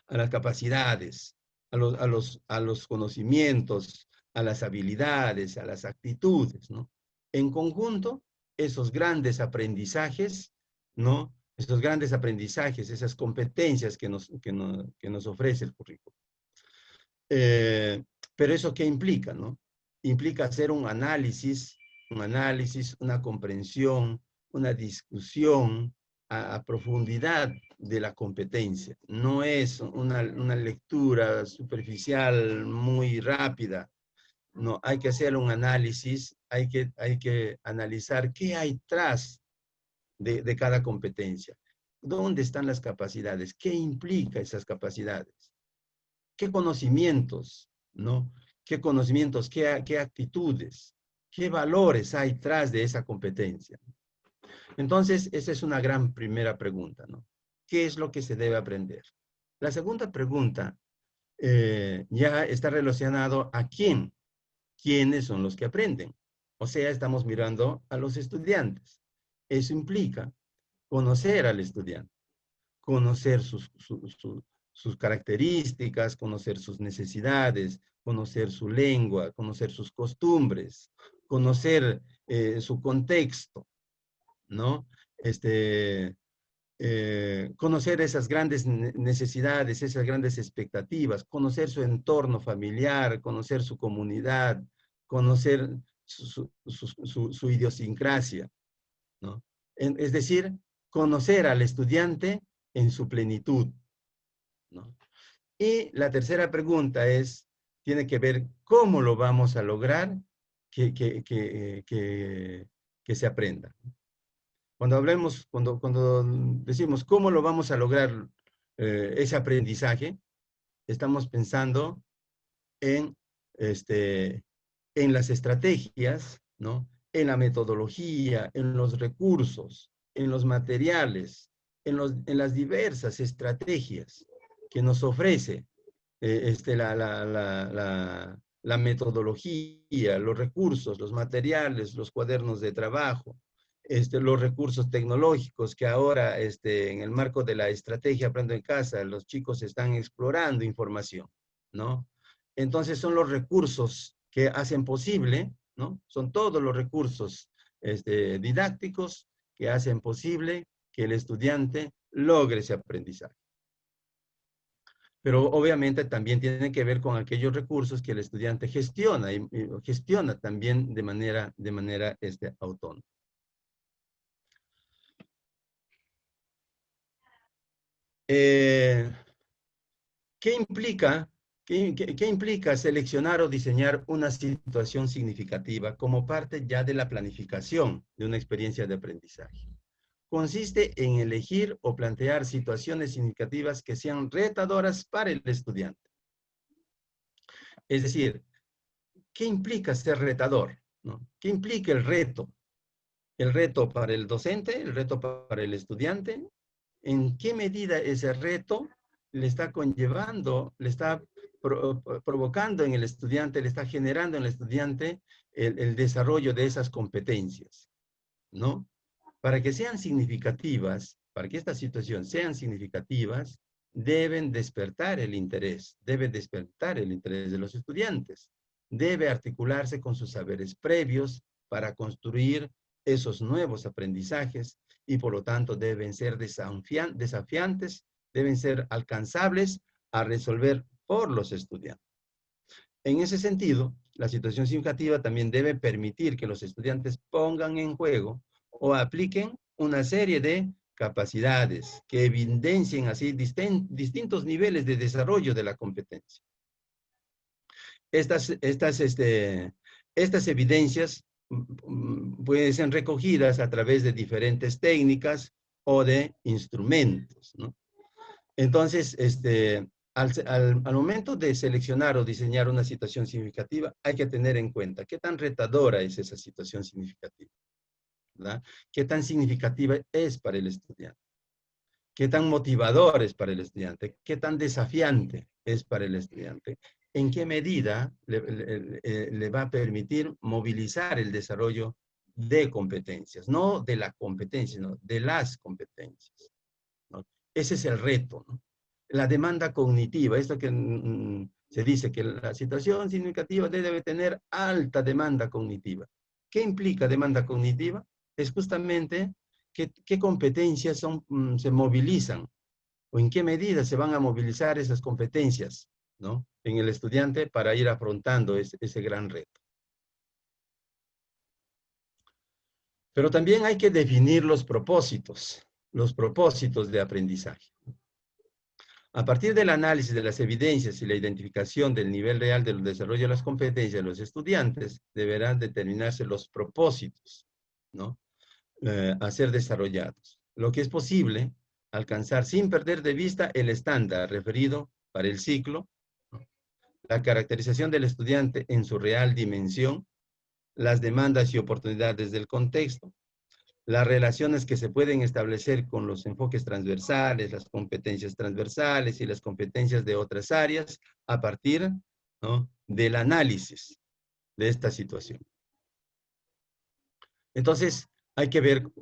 C: A las capacidades, a los conocimientos, a las habilidades, a las actitudes, ¿no? En conjunto, esos grandes aprendizajes, ¿no? Esos grandes aprendizajes, esas competencias que nos ofrece el currículo. Pero eso ¿qué implica, no? Implica hacer un análisis, una comprensión, una discusión a profundidad de la competencia. No es una lectura superficial muy rápida. No, hay que hacer un análisis, hay que analizar qué hay tras de cada competencia. ¿Dónde están las capacidades? ¿Qué implica esas capacidades? ¿Qué conocimientos, no? ¿Qué conocimientos, qué actitudes, qué valores hay tras de esa competencia? Entonces, esa es una gran primera pregunta, ¿no? ¿qué es lo que se debe aprender? La segunda pregunta ya está relacionado a quién. ¿Quiénes son los que aprenden? O sea, estamos mirando a los estudiantes. Eso implica conocer al estudiante, conocer sus características, conocer sus necesidades, conocer su lengua, conocer sus costumbres, conocer su contexto, ¿no? Conocer esas grandes necesidades, esas grandes expectativas, conocer su entorno familiar, conocer su comunidad, conocer su idiosincrasia, ¿no? Es decir, conocer al estudiante en su plenitud, ¿no? Y la tercera pregunta tiene que ver cómo lo vamos a lograr que se aprenda. Cuando decimos cómo lo vamos a lograr ese aprendizaje, estamos pensando en, en las estrategias, ¿no? En la metodología, en los recursos, en los materiales, en las diversas estrategias que nos ofrece la metodología, los recursos, los materiales, los cuadernos de trabajo, los recursos tecnológicos que ahora en el marco de la estrategia Aprendo en Casa, los chicos están explorando información, ¿no? Entonces son los recursos que hacen posible, ¿no? Son todos los recursos didácticos que hacen posible que el estudiante logre ese aprendizaje. Pero obviamente también tiene que ver con aquellos recursos que el estudiante gestiona y gestiona también de manera autónoma. ¿Qué implica seleccionar o diseñar una situación significativa como parte ya de la planificación de una experiencia de aprendizaje? Consiste en elegir o plantear situaciones significativas que sean retadoras para el estudiante. Es decir, ¿qué implica ser retador? ¿No? ¿Qué implica el reto? ¿El reto para el docente? ¿El reto para el estudiante? ¿En qué medida ese reto le está conllevando, le está provocando en el estudiante, le está generando en el estudiante el desarrollo de esas competencias, ¿no? Para que sean significativas, para que estas situaciones sean significativas, deben despertar el interés de los estudiantes. Debe articularse con sus saberes previos para construir esos nuevos aprendizajes y por lo tanto deben ser desafiantes, deben ser alcanzables a resolver por los estudiantes. En ese sentido, la situación significativa también debe permitir que los estudiantes pongan en juego o apliquen una serie de capacidades que evidencien así distintos niveles de desarrollo de la competencia. Estas evidencias pueden ser recogidas a través de diferentes técnicas o de instrumentos, ¿no? Entonces, al momento de seleccionar o diseñar una situación significativa, hay que tener en cuenta qué tan retadora es esa situación significativa, ¿verdad? Qué tan significativa es para el estudiante, qué tan motivador es para el estudiante, qué tan desafiante es para el estudiante, en qué medida le va a permitir movilizar el desarrollo de competencias, no de la competencia, sino de las competencias, ¿no? Ese es el reto, ¿no? La demanda cognitiva, esto que se dice que la situación significativa debe tener alta demanda cognitiva. ¿Qué implica demanda cognitiva? Es justamente qué competencias se movilizan o en qué medida se van a movilizar esas competencias, ¿no? En el estudiante para ir afrontando ese gran reto. Pero también hay que definir los propósitos de aprendizaje. A partir del análisis de las evidencias y la identificación del nivel real del desarrollo de las competencias de los estudiantes, deberán determinarse los propósitos, ¿no? A ser desarrollados. Lo que es posible alcanzar sin perder de vista el estándar referido para el ciclo, ¿no? La caracterización del estudiante en su real dimensión, las demandas y oportunidades del contexto, las relaciones que se pueden establecer con los enfoques transversales, las competencias transversales y las competencias de otras áreas a partir, ¿no?, del análisis de esta situación. Entonces, hay que ver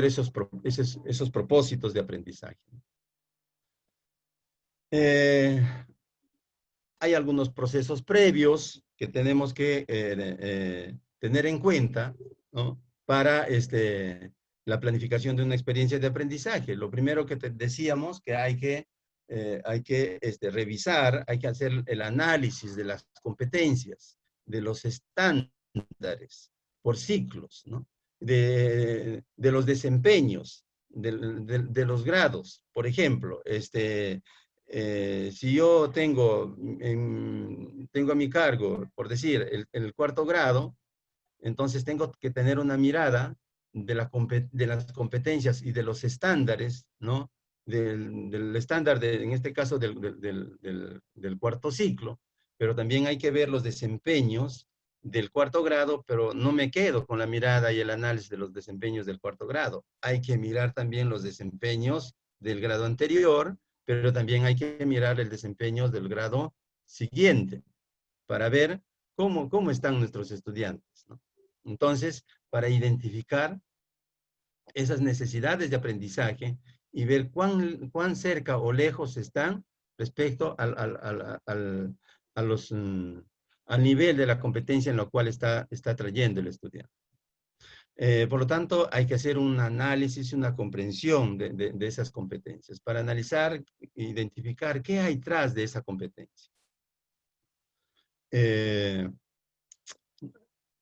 C: esos propósitos de aprendizaje. Hay algunos procesos previos que tenemos que tener en cuenta, ¿no?, para la planificación de una experiencia de aprendizaje. Lo primero que decíamos que hay que revisar, hay que hacer el análisis de las competencias, de los estándares por ciclos, ¿no?, de los desempeños, de los grados. Por ejemplo, si yo tengo a mi cargo, por decir, el cuarto grado, entonces tengo que tener una mirada de las competencias y de los estándares, ¿no?, del estándar, en este caso, del cuarto ciclo, pero también hay que ver los desempeños del cuarto grado, pero no me quedo con la mirada y el análisis de los desempeños del cuarto grado. Hay que mirar también los desempeños del grado anterior, pero también hay que mirar el desempeño del grado siguiente para ver cómo están nuestros estudiantes, ¿no? Entonces, para identificar esas necesidades de aprendizaje y ver cuán cerca o lejos están respecto al nivel de la competencia en la cual está trayendo el estudiante. Por lo tanto, hay que hacer un análisis, una comprensión de esas competencias para analizar e identificar qué hay tras de esa competencia.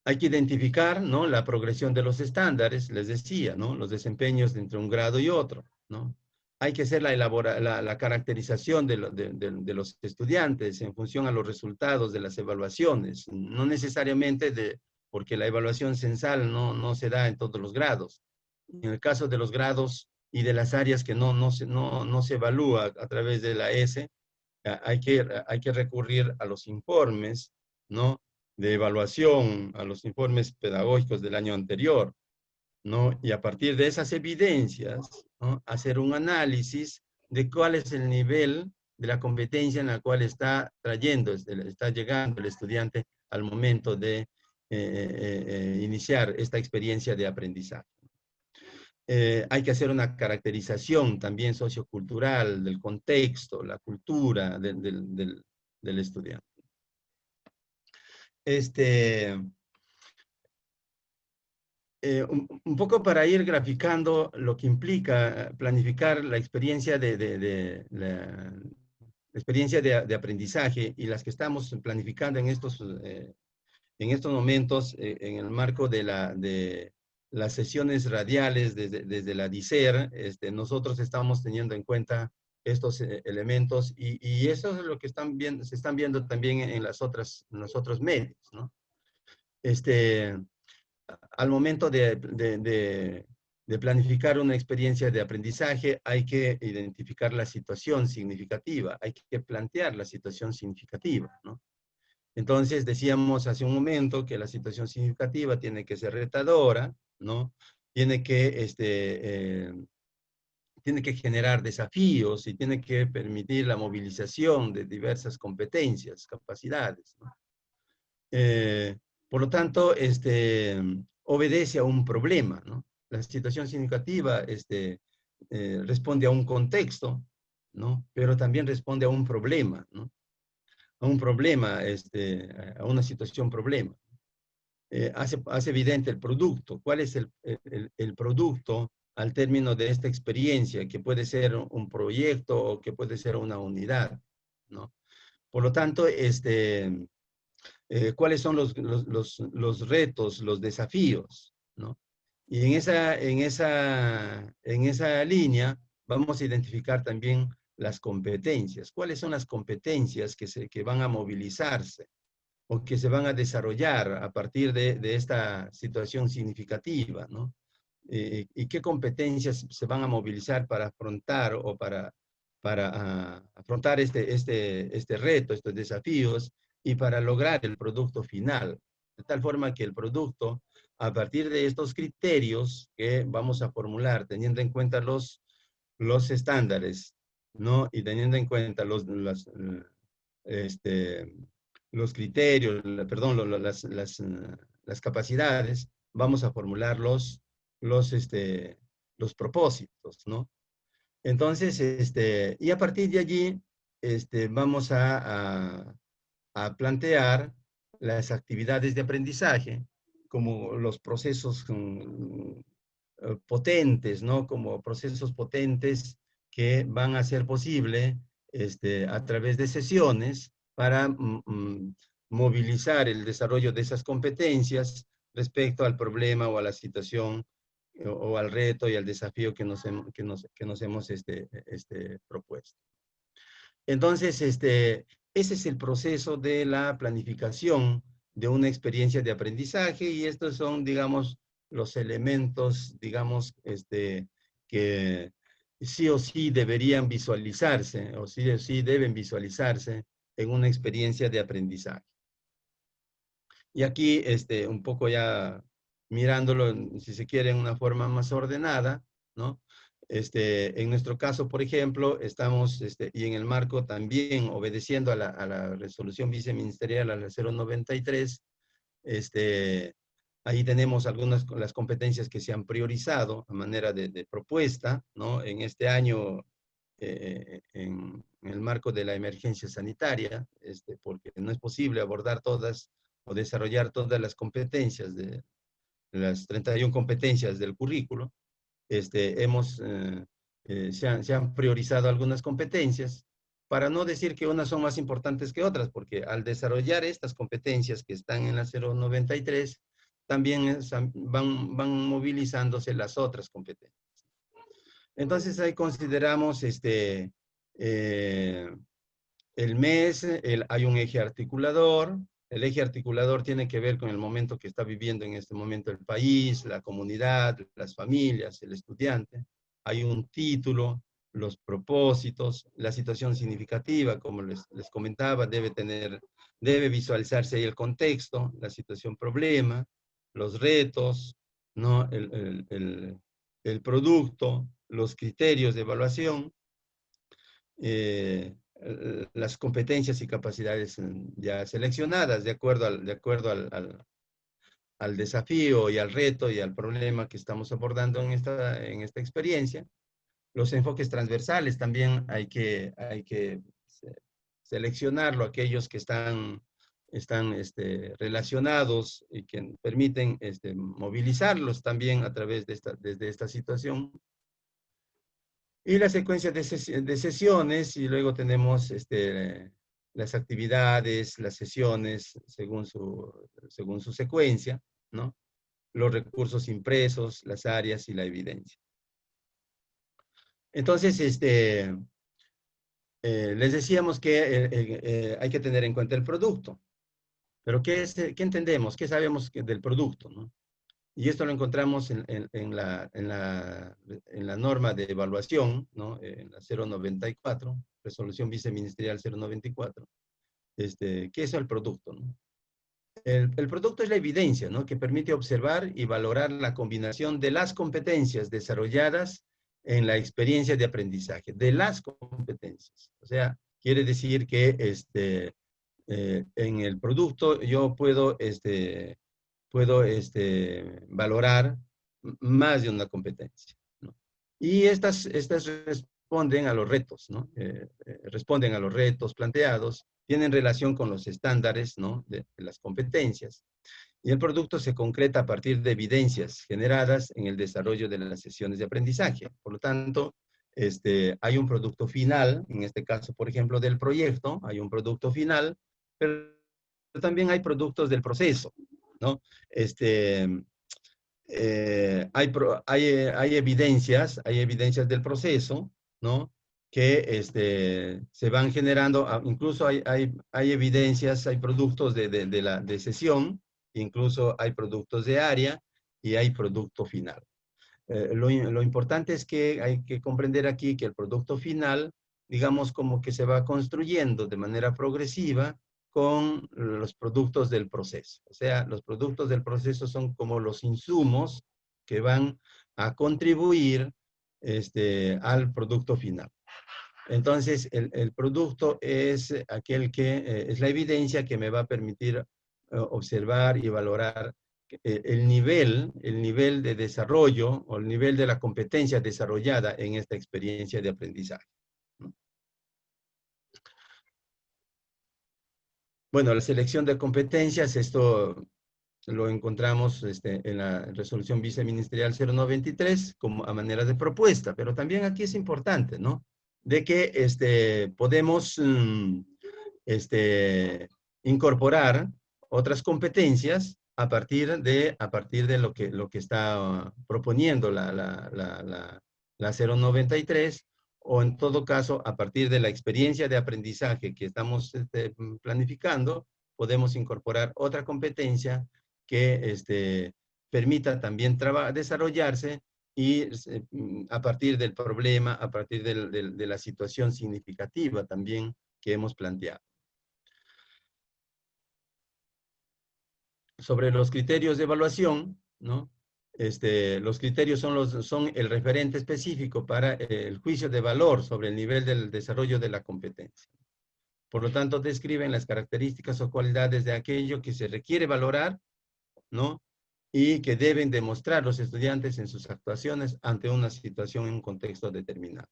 C: Hay que identificar, ¿no?, la progresión de los estándares, les decía, ¿no?, los desempeños entre un grado y otro, ¿no? Hay que hacer la caracterización de los estudiantes en función a los resultados de las evaluaciones, no necesariamente porque la evaluación censal no se da en todos los grados. En el caso de los grados y de las áreas que no se evalúa a través de la ESE, hay que recurrir a los informes, ¿no?, de evaluación, a los informes pedagógicos del año anterior, ¿no? Y a partir de esas evidencias, ¿no?, hacer un análisis de cuál es el nivel de la competencia en la cual está llegando el estudiante al momento de iniciar esta experiencia de aprendizaje. Hay que hacer una caracterización también sociocultural del contexto, la cultura del estudiante. Un poco para ir graficando lo que implica planificar la experiencia de aprendizaje y las que estamos planificando en estos momentos en el marco de las sesiones radiales desde la DICER. Nosotros estamos teniendo en cuenta estos elementos y eso es lo que se están viendo también en los otros medios, ¿no? Al momento de planificar una experiencia de aprendizaje, hay que identificar la situación significativa, hay que plantear la situación significativa, ¿no? Entonces, decíamos hace un momento que la situación significativa tiene que ser retadora, ¿no? Tiene que generar desafíos y tiene que permitir la movilización de diversas competencias, capacidades, ¿no? Por lo tanto, obedece a un problema, ¿no? La situación significativa responde a un contexto, ¿no?, pero también responde a un problema, ¿no?, a un problema, a una situación problema. Hace evidente el producto. ¿Cuál es el producto al término de esta experiencia? Que puede ser un proyecto o que puede ser una unidad, ¿no? Por lo tanto, cuáles son los retos, los desafíos, ¿no? Y en esa línea vamos a identificar también las competencias. ¿Cuáles son las competencias que van a movilizarse o que se van a desarrollar a partir de esta situación significativa, ¿no? ¿Y qué competencias se van a movilizar para afrontar o para afrontar este reto, estos desafíos, y para lograr el producto final, de tal forma que el producto a partir de estos criterios que vamos a formular, teniendo en cuenta los estándares, ¿no? Y teniendo en cuenta los criterios, perdón, las capacidades, vamos a formular los propósitos, ¿no? Entonces, y a partir de allí, vamos a plantear las actividades de aprendizaje como los procesos potentes, ¿no? Como procesos potentes que van a ser posible a través de sesiones para movilizar el desarrollo de esas competencias respecto al problema o a la situación o al reto y al desafío que nos hemos propuesto. Entonces, ese es el proceso de la planificación de una experiencia de aprendizaje y estos son, digamos, los elementos, digamos, que sí o sí deberían visualizarse o sí o sí deben visualizarse en una experiencia de aprendizaje. Y aquí, un poco ya mirándolo, si se quiere, en una forma más ordenada, ¿no? En nuestro caso, por ejemplo, estamos, y en el marco también obedeciendo a la resolución viceministerial a la 093, ahí tenemos algunas las competencias que se han priorizado a manera de propuesta, ¿no? En este año, en el marco de la emergencia sanitaria, porque no es posible abordar todas o desarrollar todas las competencias de las 31 competencias del currículo. Se han priorizado algunas competencias, para no decir que unas son más importantes que otras, porque al desarrollar estas competencias que están en la 093, también van movilizándose las otras competencias. Entonces ahí consideramos el mes, hay un eje articulador. El eje articulador tiene que ver con el momento que está viviendo en este momento el país, la comunidad, las familias, el estudiante. Hay un título, los propósitos, la situación significativa, como les comentaba, debe visualizarse ahí el contexto, la situación problema, los retos, ¿no? El producto, los criterios de evaluación, las competencias y capacidades ya seleccionadas de acuerdo al desafío y al reto y al problema que estamos abordando en esta experiencia. Los enfoques transversales también hay que seleccionarlo, aquellos que están relacionados y que permiten movilizarlos también a través desde esta situación. Y la secuencia de sesiones, y luego tenemos las actividades, las sesiones según su secuencia, ¿no? Los recursos impresos, las áreas y la evidencia. Entonces, les decíamos que hay que tener en cuenta el producto. Pero ¿qué entendemos? ¿Qué sabemos del producto, ¿no? Y esto lo encontramos en la norma de evaluación, ¿no? En la 094, resolución viceministerial 094. ¿Qué es el producto, no? El producto es la evidencia, ¿no? Que permite observar y valorar la combinación de las competencias desarrolladas en la experiencia de aprendizaje, de las competencias. O sea, quiere decir que en el producto yo puedo valorar más de una competencia, ¿no? Y estas responden a los retos, ¿no? Responden a los retos planteados, tienen relación con los estándares, ¿no? de las competencias. Y el producto se concreta a partir de evidencias generadas en el desarrollo de las sesiones de aprendizaje. Por lo tanto, hay un producto final, en este caso, por ejemplo, del proyecto, hay un producto final, pero también hay productos del proceso, ¿no? Hay evidencias del proceso, ¿no? Que se van generando, incluso hay evidencias, hay productos de sesión, incluso hay productos de área y hay producto final. Lo importante es que hay que comprender aquí que el producto final, digamos, como que se va construyendo de manera progresiva con los productos del proceso. O sea, los productos del proceso son como los insumos que van a contribuir al producto final. Entonces, el producto es aquel que es la evidencia que me va a permitir observar y valorar el nivel de desarrollo o el nivel de la competencia desarrollada en esta experiencia de aprendizaje, ¿no? Bueno, la selección de competencias, esto lo encontramos en la resolución viceministerial 0923 como a manera de propuesta, pero también aquí es importante, ¿no? De que podemos incorporar otras competencias a partir de lo que está proponiendo la 093, o en todo caso, a partir de la experiencia de aprendizaje que estamos planificando, podemos incorporar otra competencia que permita también desarrollarse y a partir del problema, a partir de la situación significativa también que hemos planteado. Sobre los criterios de evaluación, ¿no? Los criterios son el referente específico para el juicio de valor sobre el nivel del desarrollo de la competencia. Por lo tanto, describen las características o cualidades de aquello que se requiere valorar, ¿no? Y que deben demostrar los estudiantes en sus actuaciones ante una situación en un contexto determinado.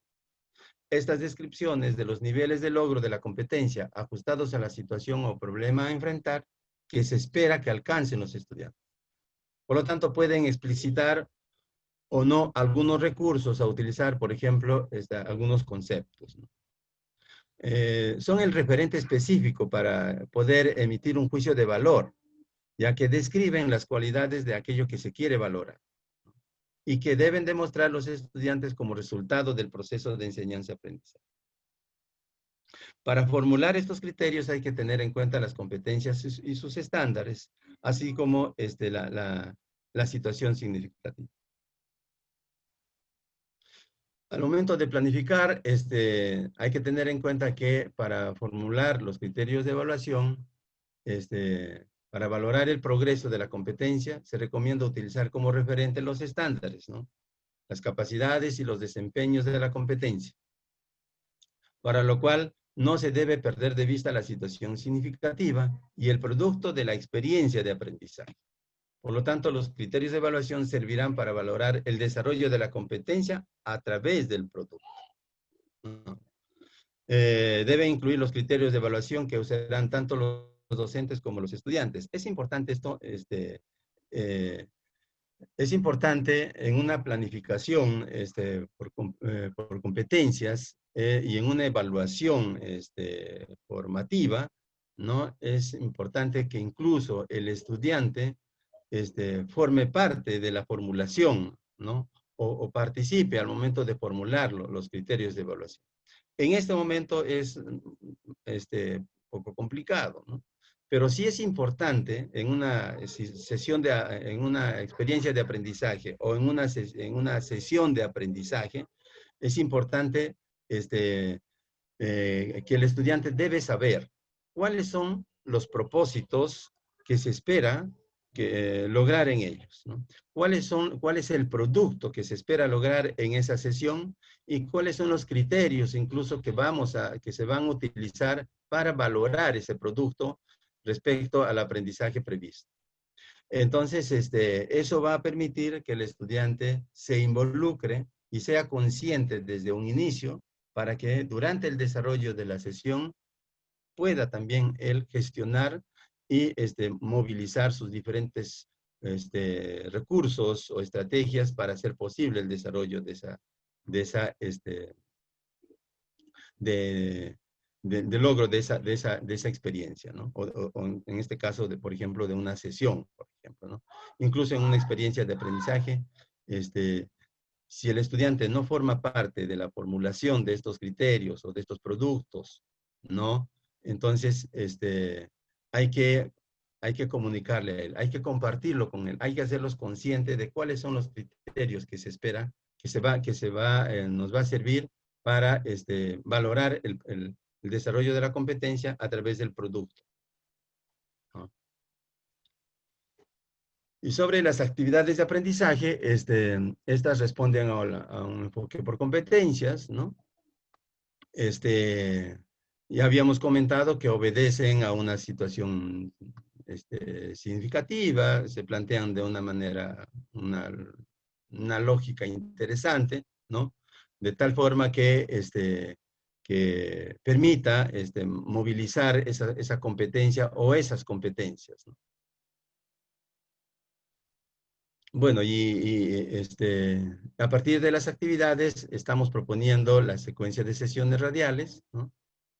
C: Estas descripciones de los niveles de logro de la competencia ajustados a la situación o problema a enfrentar que se espera que alcancen los estudiantes. Por lo tanto, pueden explicitar o no algunos recursos a utilizar, por ejemplo, algunos conceptos, ¿no? Son el referente específico para poder emitir un juicio de valor, ya que describen las cualidades de aquello que se quiere valorar y que deben demostrar los estudiantes como resultado del proceso de enseñanza-aprendizaje. Para formular estos criterios hay que tener en cuenta las competencias y sus estándares, así como la situación significativa. Al momento de planificar, hay que tener en cuenta que para formular los criterios de evaluación, para valorar el progreso de la competencia, se recomienda utilizar como referente los estándares, ¿no? Las capacidades y los desempeños de la competencia, para lo cual no se debe perder de vista la situación significativa y el producto de la experiencia de aprendizaje. Por lo tanto, los criterios de evaluación servirán para valorar el desarrollo de la competencia a través del producto. Debe incluir los criterios de evaluación que usarán tanto los docentes como los estudiantes. Es importante esto, es importante en una planificación por competencias y en una evaluación formativa, ¿no? Es importante que incluso el estudiante forme parte de la formulación, ¿no? O participe al momento de formular los criterios de evaluación. En este momento es poco complicado, ¿no? Pero sí es importante en una sesión en una experiencia de aprendizaje o en una sesión de aprendizaje, es importante que el estudiante debe saber cuáles son los propósitos que se espera lograr en ellos, ¿no? ¿Cuál es el producto que se espera lograr en esa sesión y cuáles son los criterios incluso que se van a utilizar para valorar ese producto respecto al aprendizaje previsto? Entonces, eso va a permitir que el estudiante se involucre y sea consciente desde un inicio para que durante el desarrollo de la sesión pueda también él gestionar y movilizar sus diferentes recursos o estrategias para hacer posible el desarrollo de logro de esa experiencia, ¿no? O en este caso, por ejemplo, de una sesión, por ejemplo, ¿no? Incluso en una experiencia de aprendizaje, si el estudiante no forma parte de la formulación de estos criterios o de estos productos, ¿no? Entonces, hay que comunicarle a él, hay que compartirlo con él, hay que hacerlos conscientes de cuáles son los criterios que se espera, nos va a servir para valorar el desarrollo de la competencia a través del producto. Y sobre las actividades de aprendizaje, estas responden a un enfoque por competencias, ¿no? Ya habíamos comentado que obedecen a una situación significativa, se plantean de una manera, una lógica interesante, ¿no? De tal forma que permita movilizar esa competencia o esas competencias, ¿no? Bueno, a partir de las actividades estamos proponiendo la secuencia de sesiones radiales, ¿no?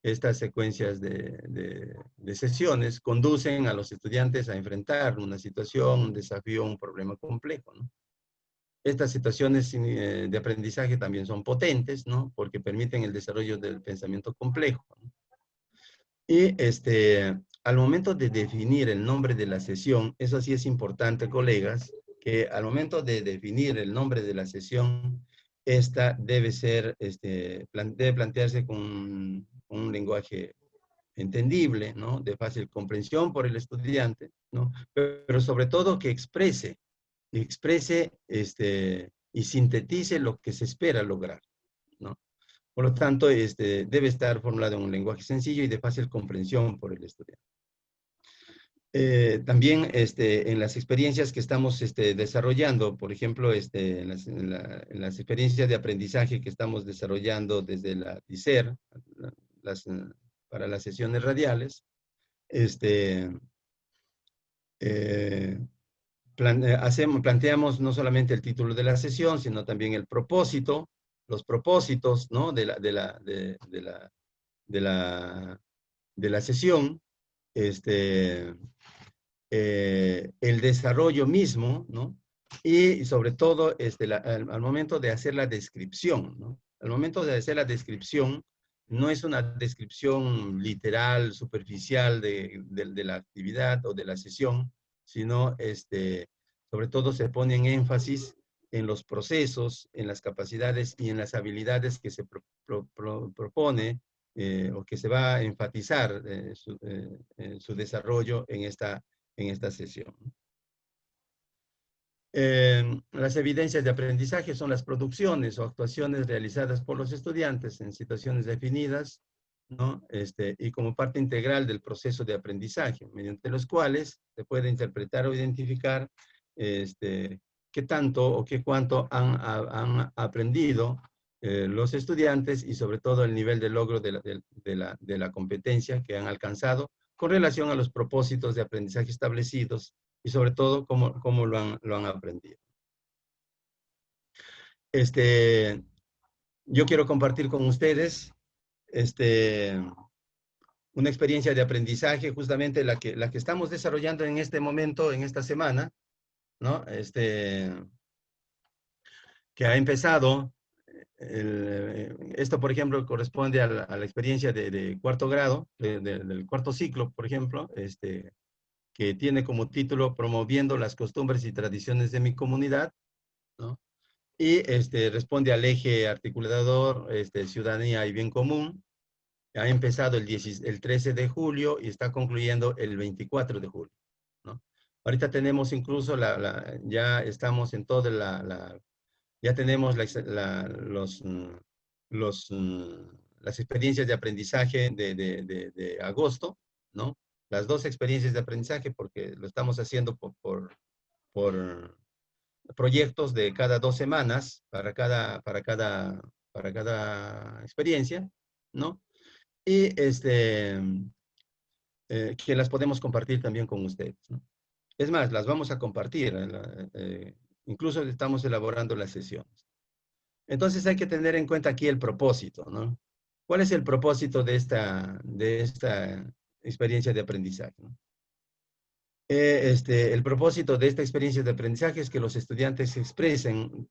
C: Estas secuencias de sesiones conducen a los estudiantes a enfrentar una situación, un desafío, un problema complejo, ¿no? Estas situaciones de aprendizaje también son potentes, ¿no? Porque permiten el desarrollo del pensamiento complejo, ¿no? Y al momento de definir el nombre de la sesión, eso sí es importante, colegas, que al momento de definir el nombre de la sesión, esta debe ser, debe plantearse con un lenguaje entendible, ¿no? De fácil comprensión por el estudiante, ¿no? Pero sobre todo que exprese y sintetice lo que se espera lograr, ¿no? Por lo tanto, debe estar formulado en un lenguaje sencillo y de fácil comprensión por el estudiante. También en las experiencias que estamos desarrollando, por ejemplo, en las experiencias de aprendizaje que estamos desarrollando desde la DICER, las, para las sesiones radiales, planteamos no solamente el título de la sesión, sino también el propósito, los propósitos, ¿no? de la sesión, el desarrollo mismo, ¿no? Y sobre todo al momento de hacer la descripción, ¿no? Al momento de hacer la descripción, no es una descripción literal, superficial de la actividad o de la sesión, sino sobre todo se pone en énfasis en los procesos, en las capacidades y en las habilidades que se propone o que se va a enfatizar su desarrollo en esta sesión. Las evidencias de aprendizaje son las producciones o actuaciones realizadas por los estudiantes en situaciones definidas, ¿no? Y como parte integral del proceso de aprendizaje, mediante los cuales se puede interpretar o identificar qué tanto o qué cuánto han aprendido los estudiantes y sobre todo el nivel de logro de la competencia que han alcanzado con relación a los propósitos de aprendizaje establecidos y sobre todo cómo lo han aprendido. Yo quiero compartir con ustedes una experiencia de aprendizaje, justamente la que estamos desarrollando en este momento, en esta semana, ¿no? Que ha empezado. Esto, por ejemplo, corresponde a la experiencia de cuarto grado, del cuarto ciclo, por ejemplo, que tiene como título Promoviendo las costumbres y tradiciones de mi comunidad, ¿no? Y responde al eje articulador ciudadanía y bien común. Ha empezado el 13 de julio y está concluyendo el 24 de julio, ¿no? Ahorita tenemos incluso, ya estamos en toda ya tenemos las experiencias de aprendizaje de agosto, ¿no? Las dos experiencias de aprendizaje, porque lo estamos haciendo por proyectos de cada 2 semanas para cada experiencia, ¿no? Y que las podemos compartir también con ustedes, ¿no? Es más, las vamos a compartir, incluso estamos elaborando las sesiones. Entonces hay que tener en cuenta aquí el propósito, ¿no? ¿Cuál es el propósito de esta experiencia de aprendizaje, ¿no? El propósito de esta experiencia de aprendizaje es que los estudiantes expresen,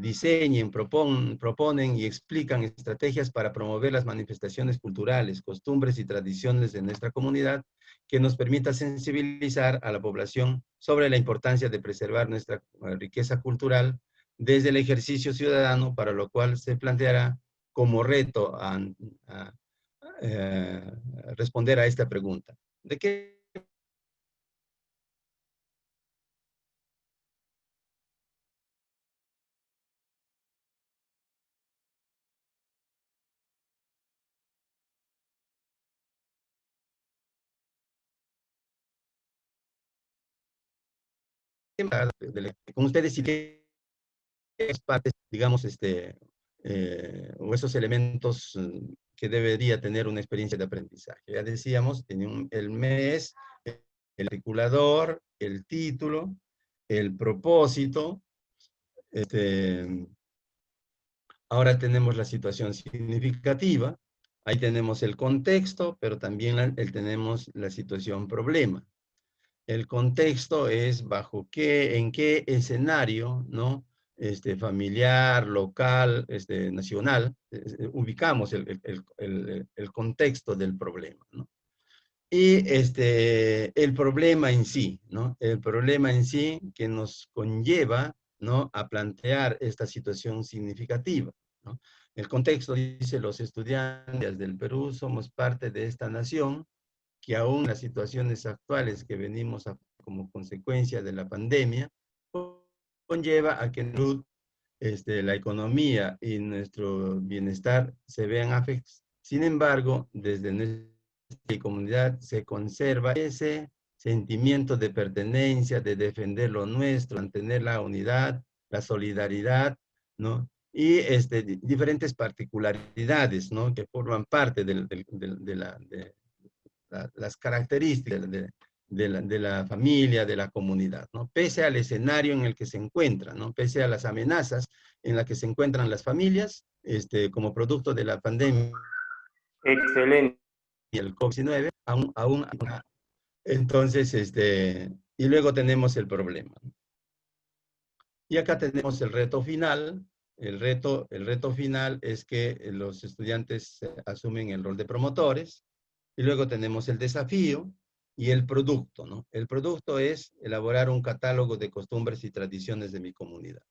C: diseñen, proponen y explican estrategias para promover las manifestaciones culturales, costumbres y tradiciones de nuestra comunidad que nos permita sensibilizar a la población sobre la importancia de preservar nuestra riqueza cultural desde el ejercicio ciudadano, para lo cual se planteará como reto a responder a esta pregunta. ¿De qué con ustedes y partes, digamos, o esos elementos que debería tener una experiencia de aprendizaje. Ya decíamos, el mes, el articulador, el título, el propósito. Ahora tenemos la situación significativa. Ahí tenemos el contexto, pero también tenemos la situación problema. El contexto es en qué escenario, ¿no? Familiar, local, nacional, ubicamos el contexto del problema, ¿no? Y el problema en sí, ¿no? El problema en sí que nos conlleva, ¿no? A plantear esta situación significativa, ¿no? El contexto dice: los estudiantes del Perú somos parte de esta nación que aún las situaciones actuales que venimos como consecuencia de la pandemia conlleva a que la economía y nuestro bienestar se vean afectados. Sin embargo, desde nuestra comunidad se conserva ese sentimiento de pertenencia, de defender lo nuestro, mantener la unidad, la solidaridad, ¿no? Y diferentes particularidades, ¿no? Que forman parte de las características de la familia, de la comunidad, ¿no? Pese al escenario en el que se encuentran, ¿no? Pese a las amenazas en las que se encuentran las familias, como producto de la pandemia.
D: Excelente.
C: Y el COVID-19, entonces, y luego tenemos el problema. Y acá tenemos el reto final. El reto final es que los estudiantes asumen el rol de promotores. Y luego tenemos el desafío y el producto, ¿no? El producto es elaborar un catálogo de costumbres y tradiciones de mi comunidad.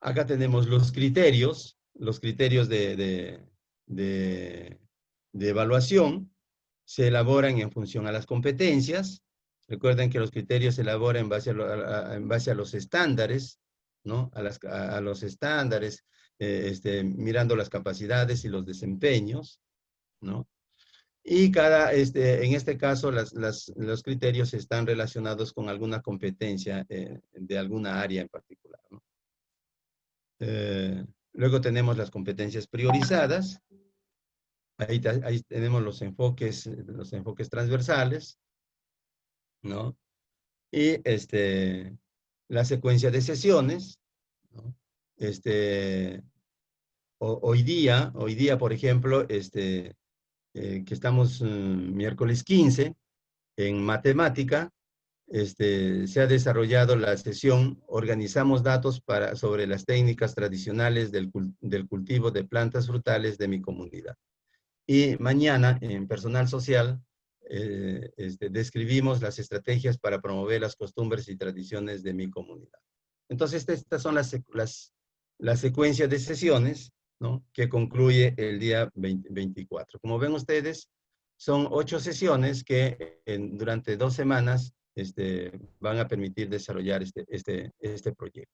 C: Acá tenemos los criterios de evaluación. Se elaboran en función a las competencias. Recuerden que los criterios se elaboran en base a los estándares, ¿no? A los estándares, mirando las capacidades y los desempeños, ¿no? Y en este caso, los criterios están relacionados con alguna competencia de alguna área en particular, ¿no? Luego tenemos las competencias priorizadas. Ahí tenemos los enfoques transversales, ¿no? Y la secuencia de sesiones, ¿no? Hoy día, por ejemplo, que estamos miércoles 15, en matemática, se ha desarrollado la sesión Organizamos datos sobre las técnicas tradicionales del cultivo de plantas frutales de mi comunidad. Y mañana, en personal social, describimos las estrategias para promover las costumbres y tradiciones de mi comunidad. Entonces, estas son las secuencias de sesiones, ¿no? Que concluye el día 24. Como ven ustedes, son 8 sesiones que durante 2 semanas van a permitir desarrollar este proyecto.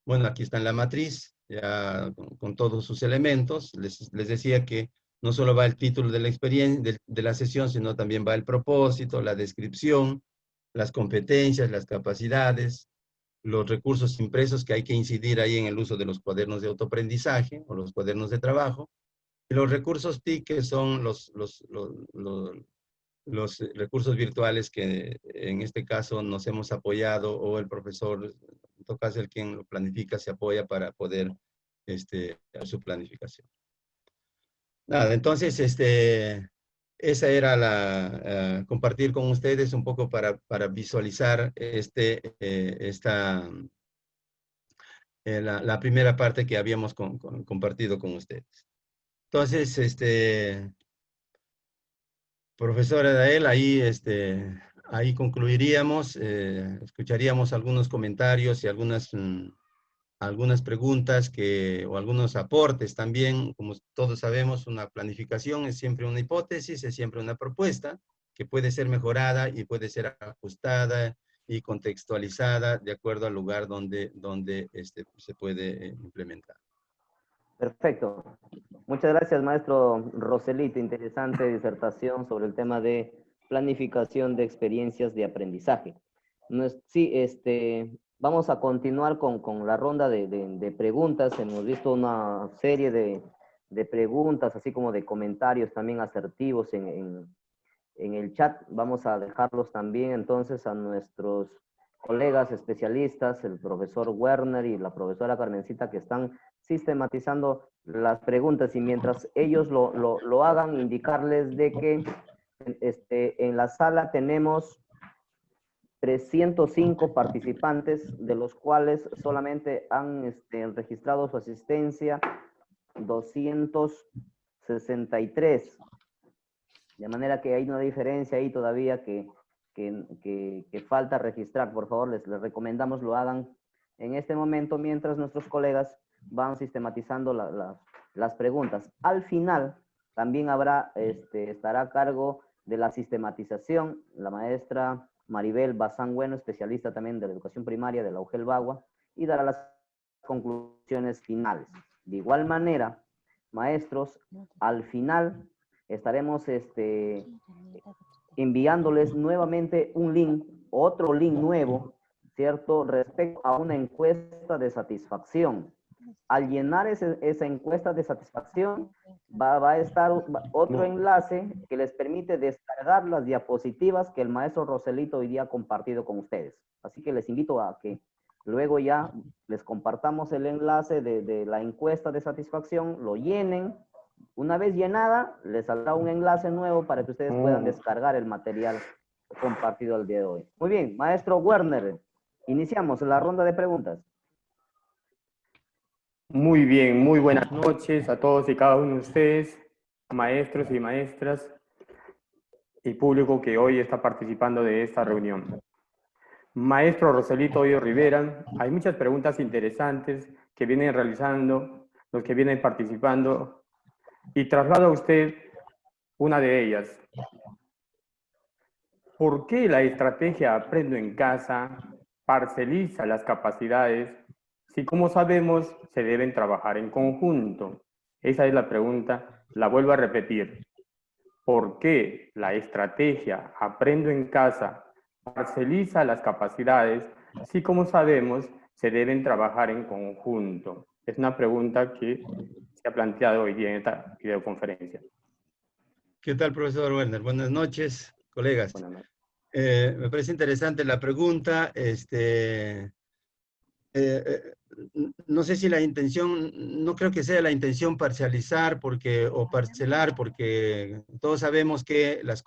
C: Bueno, aquí está en la matriz, ya con todos sus elementos. Les decía que no solo va el título de la experiencia, de la sesión, sino también va el propósito, la descripción, las competencias, las capacidades, los recursos impresos, que hay que incidir ahí en el uso de los cuadernos de autoaprendizaje o los cuadernos de trabajo, y los recursos TIC, que son los recursos virtuales que en este caso nos hemos apoyado, o el profesor, en todo caso el quien lo planifica, se apoya para poder hacer su planificación. Nada, entonces esa era compartir con ustedes un poco para visualizar la primera parte que habíamos compartido con ustedes. Entonces, profesora Dael, ahí concluiríamos, escucharíamos algunos comentarios y algunas preguntas o algunos aportes también. Como todos sabemos, una planificación es siempre una hipótesis, es siempre una propuesta que puede ser mejorada y puede ser ajustada y contextualizada de acuerdo al lugar donde se puede implementar.
B: Perfecto. Muchas gracias, maestro Roselito. Interesante disertación sobre el tema de planificación de experiencias de aprendizaje. Sí, vamos a continuar con la ronda de preguntas. Hemos visto una serie de preguntas, así como de comentarios también asertivos en el chat. Vamos a dejarlos también entonces a nuestros colegas especialistas, el profesor Werner y la profesora Carmencita, que están sistematizando las preguntas, y mientras ellos lo hagan, indicarles de que en la sala tenemos 305 participantes, de los cuales solamente han registrado su asistencia 263. De manera que hay una diferencia ahí todavía que falta registrar. Por favor, les recomendamos lo hagan en este momento mientras nuestros colegas van sistematizando las preguntas. Al final, también estará a cargo de la sistematización la maestra Maribel Bazán Bueno, especialista también de la educación primaria de la UGEL Bagua, y dará las conclusiones finales. De igual manera, maestros, al final estaremos enviándoles nuevamente un link, otro link nuevo, ¿cierto? Respecto a una encuesta de satisfacción. Al llenar esa encuesta de satisfacción, va a estar otro enlace que les permite descargar las diapositivas que el maestro Roselito hoy día ha compartido con ustedes. Así que les invito a que luego ya les compartamos el enlace de la encuesta de satisfacción, lo llenen. Una vez llenada, les saldrá un enlace nuevo para que ustedes puedan descargar el material compartido el día de hoy. Muy bien, maestro Werner, iniciamos la ronda de preguntas.
E: Muy bien, muy buenas noches a todos y cada uno de ustedes, maestros y maestras y público que hoy está participando de esta reunión. Maestro Roselito Hoyo Rivera, hay muchas preguntas interesantes que vienen realizando los que vienen participando, y traslado a usted una de ellas. ¿Por qué la estrategia Aprendo en Casa parceliza las capacidades si, como sabemos, se deben trabajar en conjunto? Esa es la pregunta, la vuelvo a repetir. ¿Por qué la estrategia Aprendo en Casa parceliza las capacidades si, como sabemos, se deben trabajar en conjunto? Es una pregunta que se ha planteado hoy día en esta videoconferencia.
C: ¿Qué tal, profesor Werner? Buenas noches, colegas.
E: Buenas noches.
C: Me parece interesante la pregunta. No sé si la intención, no creo que sea la intención parcializar o parcelar, porque todos sabemos que las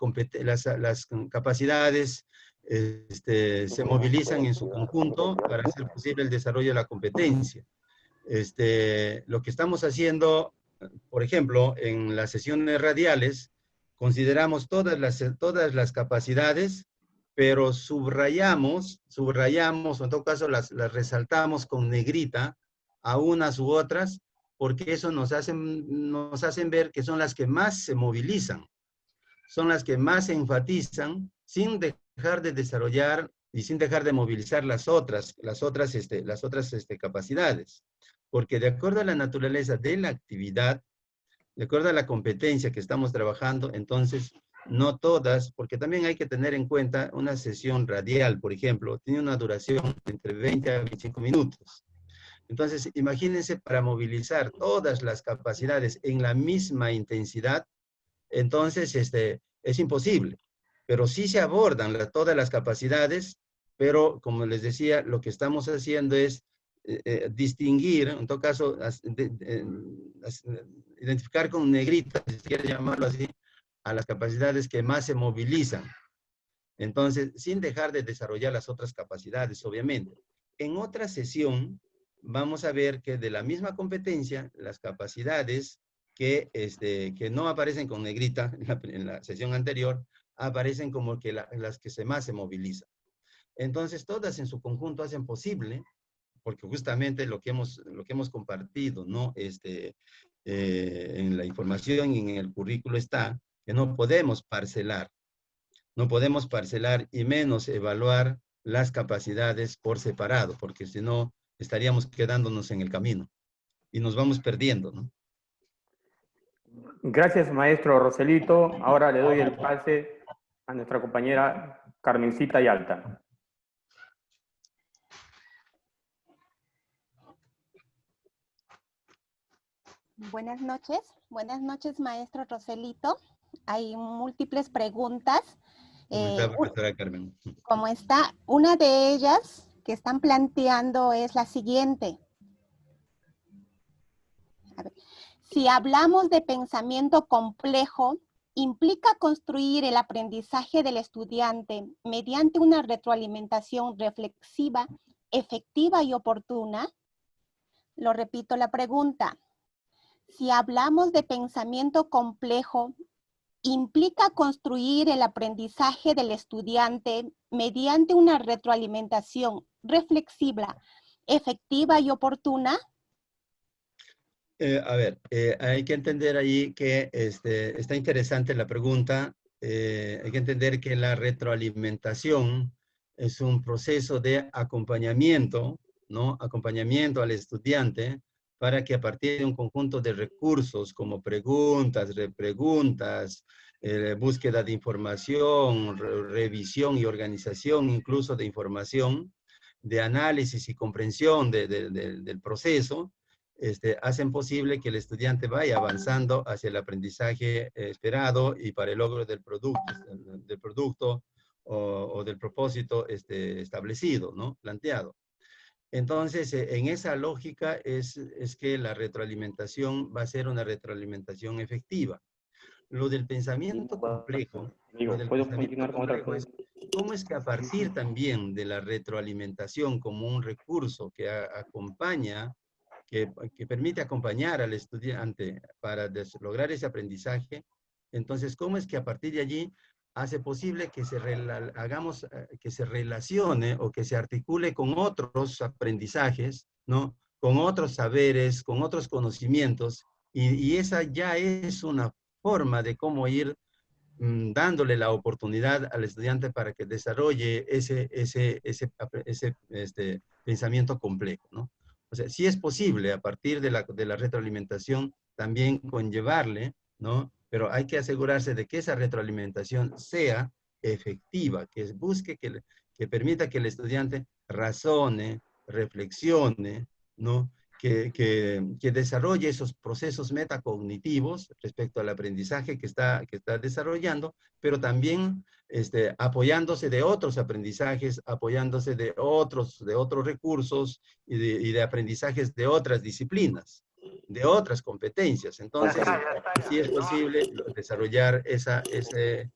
C: capacidades se movilizan en su conjunto para hacer posible el desarrollo de la competencia. Lo que estamos haciendo, por ejemplo, en las sesiones radiales, consideramos todas las capacidades, pero subrayamos, o en todo caso las resaltamos con negrita a unas u otras, porque eso nos hacen ver que son las que más se movilizan, son las que más se enfatizan, sin dejar de desarrollar y sin dejar de movilizar las otras capacidades. Porque de acuerdo a la naturaleza de la actividad, de acuerdo a la competencia que estamos trabajando, entonces no todas, porque también hay que tener en cuenta una sesión radial, por ejemplo, tiene una duración entre 20 a 25 minutos. Entonces, imagínense, para movilizar todas las capacidades en la misma intensidad, entonces es imposible. Pero sí se abordan todas las capacidades, pero como les decía, lo que estamos haciendo es distinguir, en todo caso, identificar con negrita, si quiere llamarlo así, a las capacidades que más se movilizan. Entonces, sin dejar de desarrollar las otras capacidades, obviamente. En otra sesión, vamos a ver que de la misma competencia, las capacidades que no aparecen con negrita en la sesión anterior, aparecen como que las que más se movilizan. Entonces, todas en su conjunto hacen posible, porque justamente lo que hemos compartido, ¿no? En la información y en el currículo está que no podemos parcelar y menos evaluar las capacidades por separado, porque si no, estaríamos quedándonos en el camino y nos vamos perdiendo, ¿no?
E: Gracias, maestro Roselito. Ahora le doy el pase a nuestra compañera Carmencita Yalta.
F: Buenas noches, maestro Roselito. Hay múltiples preguntas.
C: ¿Cómo está, profesora Carmen?
F: ¿Cómo está? Una de ellas que están planteando es la siguiente. A ver. Si hablamos de pensamiento complejo, ¿implica construir el aprendizaje del estudiante mediante una retroalimentación reflexiva, efectiva y oportuna? Lo repito la pregunta. Si hablamos de pensamiento complejo, ¿implica construir el aprendizaje del estudiante mediante una retroalimentación reflexiva, efectiva y oportuna?
C: Hay que entender ahí que está interesante la pregunta. Hay que entender que la retroalimentación es un proceso de acompañamiento, ¿no? Acompañamiento al estudiante para que a partir de un conjunto de recursos como preguntas, repreguntas, búsqueda de información, revisión y organización incluso de información, de análisis y comprensión del proceso, hacen posible que el estudiante vaya avanzando hacia el aprendizaje esperado y para el logro del producto o del propósito establecido, ¿no? Planteado. Entonces, en esa lógica es que la retroalimentación va a ser una retroalimentación efectiva. Lo del pensamiento complejo, es cómo es que a partir también de la retroalimentación como un recurso que acompaña, que permite acompañar al estudiante para lograr ese aprendizaje, entonces, ¿cómo es que a partir de allí hace posible que que se relacione o que se articule con otros aprendizajes, ¿no? Con otros saberes, con otros conocimientos, y esa ya es una forma de cómo ir dándole la oportunidad al estudiante para que desarrolle ese pensamiento complejo, ¿no? O sea, sí es posible a partir de la retroalimentación también conllevarle, ¿no? Pero hay que asegurarse de que esa retroalimentación sea efectiva, que busque, que permita que el estudiante razone, reflexione, ¿no? Que desarrolle esos procesos metacognitivos respecto al aprendizaje que está desarrollando, pero también apoyándose de otros aprendizajes, apoyándose de otros recursos y de aprendizajes de otras disciplinas, de otras competencias. Entonces, sí es posible desarrollar ese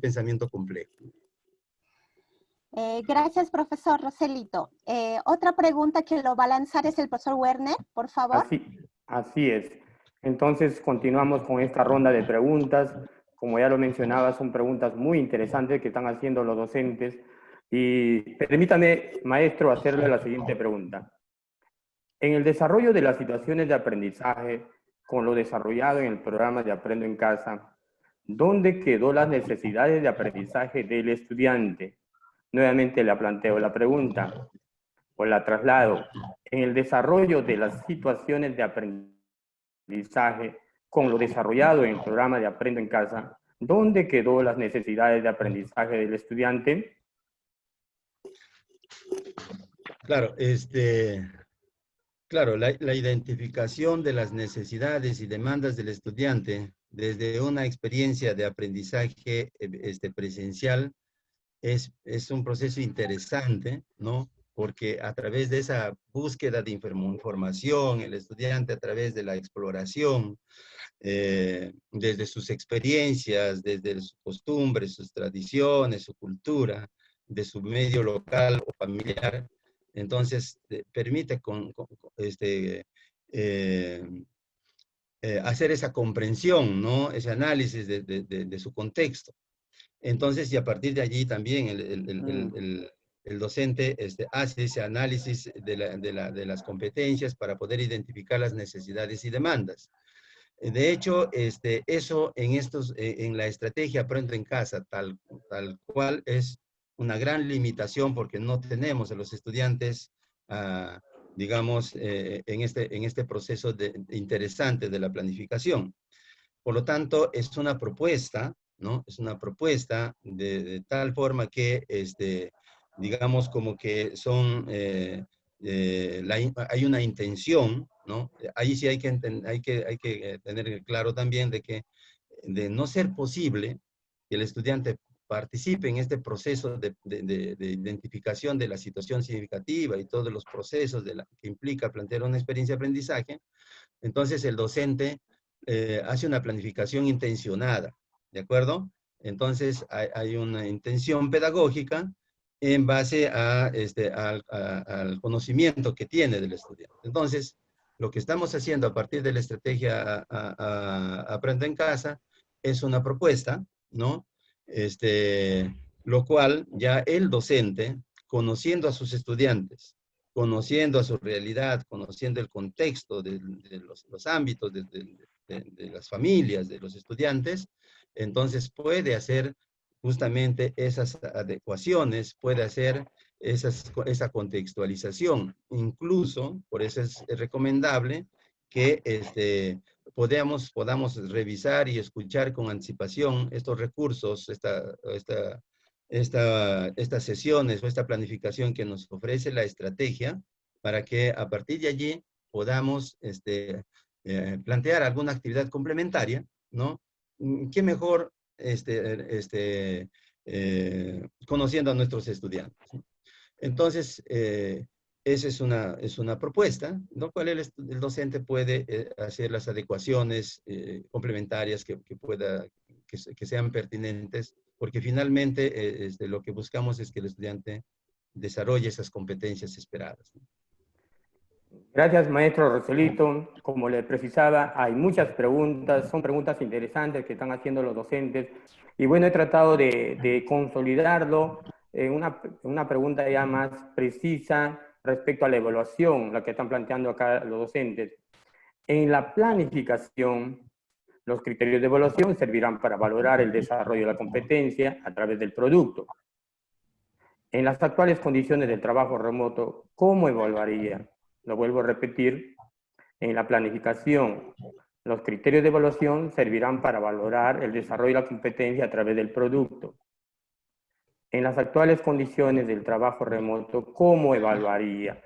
C: pensamiento complejo.
F: Gracias, profesor Roselito. Otra pregunta que lo va a lanzar es el profesor Werner, por favor.
E: Así es. Entonces, continuamos con esta ronda de preguntas. Como ya lo mencionaba, son preguntas muy interesantes que están haciendo los docentes. Y permítame, maestro, hacerle la siguiente pregunta. En el desarrollo de las situaciones de aprendizaje, con lo desarrollado en el programa de Aprendo en Casa, ¿dónde quedó las necesidades de aprendizaje del estudiante? Nuevamente le planteo la pregunta, o la traslado. En el desarrollo de las situaciones de aprendizaje, con lo desarrollado en el programa de Aprendo en Casa, ¿dónde quedó las necesidades de aprendizaje del estudiante?
C: Claro, claro, la identificación de las necesidades y demandas del estudiante desde una experiencia de aprendizaje presencial es un proceso interesante, ¿no? Porque a través de esa búsqueda de información, el estudiante a través de la exploración, desde sus experiencias, desde sus costumbres, sus tradiciones, su cultura, de su medio local o familiar, entonces permite hacer esa comprensión, ¿no? Ese análisis de su contexto. Entonces, y a partir de allí también el docente hace ese análisis de las competencias para poder identificar las necesidades y demandas. De hecho, eso en la estrategia Aprendo en Casa, tal cual es una gran limitación porque no tenemos a los estudiantes, digamos, en este proceso interesante de la planificación. Por lo tanto, es una propuesta, ¿no? Es una propuesta de tal forma que, digamos, como que son hay una intención, ¿no? Ahí sí hay que tener claro también de que de no ser posible que el estudiante participe en este proceso de identificación de la situación significativa y todos los procesos que implica plantear una experiencia de aprendizaje, entonces el docente hace una planificación intencionada, ¿de acuerdo? Entonces hay una intención pedagógica en base al conocimiento que tiene del estudiante. Entonces, lo que estamos haciendo a partir de la estrategia Aprende en Casa es una propuesta, ¿no? Lo cual ya el docente, conociendo a sus estudiantes, conociendo a su realidad, conociendo el contexto de los ámbitos de las familias, de los estudiantes, entonces puede hacer justamente esas adecuaciones, puede hacer esa contextualización. Incluso, por eso es recomendable que podamos revisar y escuchar con anticipación estos recursos, estas sesiones o esta planificación que nos ofrece la estrategia para que a partir de allí podamos plantear alguna actividad complementaria, ¿no? ¿Qué mejor conociendo a nuestros estudiantes? Entonces, esa es una propuesta, lo cual el docente puede hacer las adecuaciones complementarias que sean pertinentes, porque finalmente lo que buscamos es que el estudiante desarrolle esas competencias esperadas, ¿no?
E: Gracias, maestro Roselito. Como le precisaba, hay muchas preguntas, son preguntas interesantes que están haciendo los docentes. Y bueno, he tratado de consolidarlo en una pregunta ya más precisa respecto a la evaluación, la que están planteando acá los docentes. En la planificación, los criterios de evaluación servirán para valorar el desarrollo de la competencia a través del producto. En las actuales condiciones del trabajo remoto, ¿cómo evaluaría? Lo vuelvo a repetir, en la planificación, los criterios de evaluación servirán para valorar el desarrollo de la competencia a través del producto. En las actuales condiciones del trabajo remoto, ¿cómo evaluaría?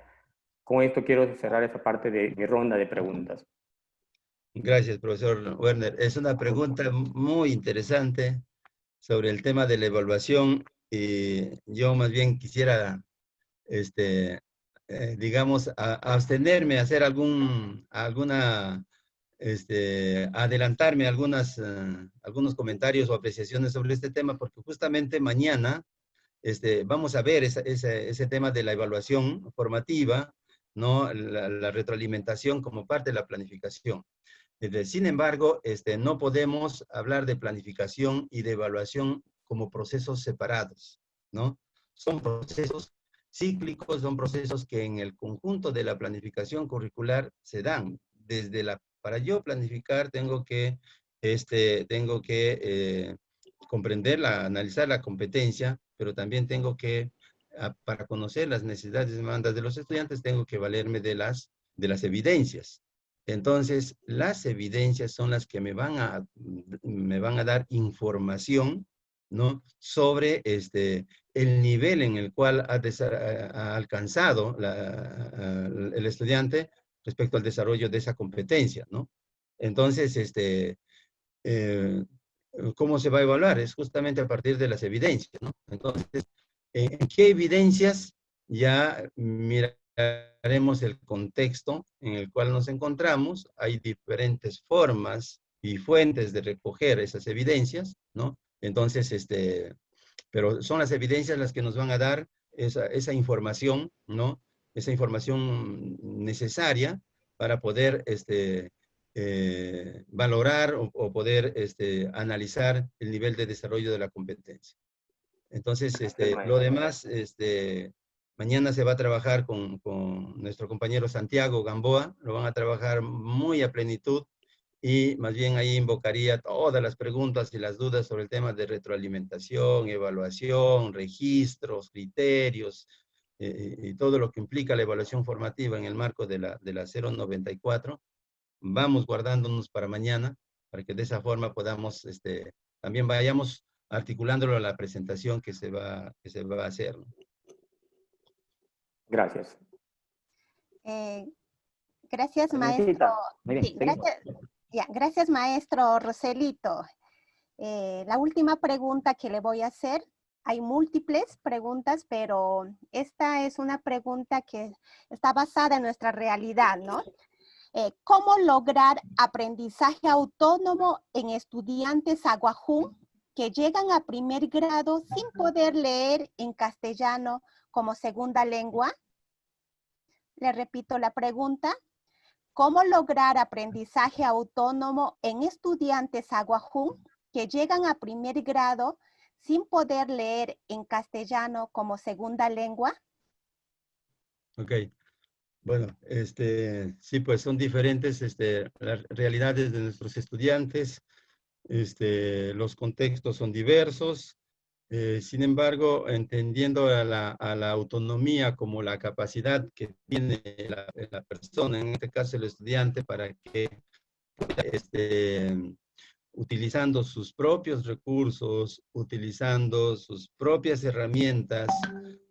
E: Con esto quiero cerrar esa parte de mi ronda de preguntas.
C: Gracias, profesor Werner. Es una pregunta muy interesante sobre el tema de la evaluación y yo más bien quisiera digamos, abstenerme, hacer adelantarme algunos comentarios o apreciaciones sobre este tema, porque justamente mañana vamos a ver ese tema de la evaluación formativa, ¿no? La retroalimentación como parte de la planificación. Sin embargo, no podemos hablar de planificación y de evaluación como procesos separados, ¿no? Son procesos cíclicos, son procesos que en el conjunto de la planificación curricular se dan. Para yo planificar tengo que comprender, analizar la competencia, pero también tengo que, para conocer las necesidades y demandas de los estudiantes, tengo que valerme de las evidencias. Entonces, las evidencias son las que me van a dar información, ¿no? Sobre el nivel en el cual ha alcanzado el estudiante respecto al desarrollo de esa competencia, ¿no? Entonces, ¿cómo se va a evaluar? Es justamente a partir de las evidencias, ¿no? Entonces, ¿en qué evidencias? Ya miraremos el contexto en el cual nos encontramos. Hay diferentes formas y fuentes de recoger esas evidencias, ¿no? Entonces, pero son las evidencias las que nos van a dar esa información, ¿no? Esa información necesaria para poder valorar o poder analizar el nivel de desarrollo de la competencia. Entonces, lo demás, mañana se va a trabajar con nuestro compañero Santiago Gamboa, lo van a trabajar muy a plenitud y más bien ahí invocaría todas las preguntas y las dudas sobre el tema de retroalimentación, evaluación, registros, criterios, y todo lo que implica la evaluación formativa en el marco de la 094. Vamos guardándonos para mañana, para que de esa forma podamos, también vayamos articulándolo a la presentación que se va a hacer, ¿no?
E: Gracias.
F: Gracias, maestro.
B: Carmencita, muy bien,
F: Sí,
B: seguimos.
F: gracias, maestro Roselito. La última pregunta que le voy a hacer, hay múltiples preguntas, pero esta es una pregunta que está basada en nuestra realidad, ¿no? ¿Cómo lograr aprendizaje autónomo en estudiantes aguajún que llegan a primer grado sin poder leer en castellano como segunda lengua? Le repito la pregunta. ¿Cómo lograr aprendizaje autónomo en estudiantes aguajún que llegan a primer grado sin poder leer en castellano como segunda lengua?
C: Ok. Bueno, sí, pues son diferentes las realidades de nuestros estudiantes, los contextos son diversos. Sin embargo, entendiendo a la autonomía como la capacidad que tiene la persona, en este caso el estudiante, para que utilizando sus propios recursos, utilizando sus propias herramientas,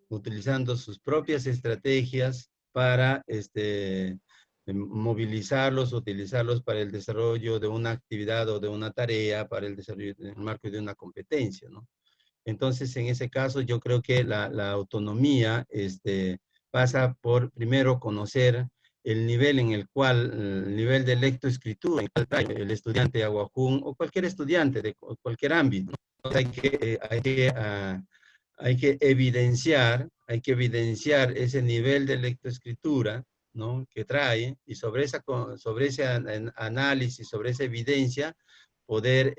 C: utilizando sus propias estrategias para movilizarlos, utilizarlos para el desarrollo de una actividad o de una tarea, para el desarrollo en el marco de una competencia, ¿no? Entonces, en ese caso, yo creo que la autonomía pasa por, primero, conocer el nivel en el cual, el nivel de lectoescritura en el cual trae el estudiante aguajún o cualquier estudiante de cualquier ámbito, ¿no? Entonces, hay que evidenciar ese nivel de lectoescritura, ¿no?, que trae, y sobre ese análisis, sobre esa evidencia, poder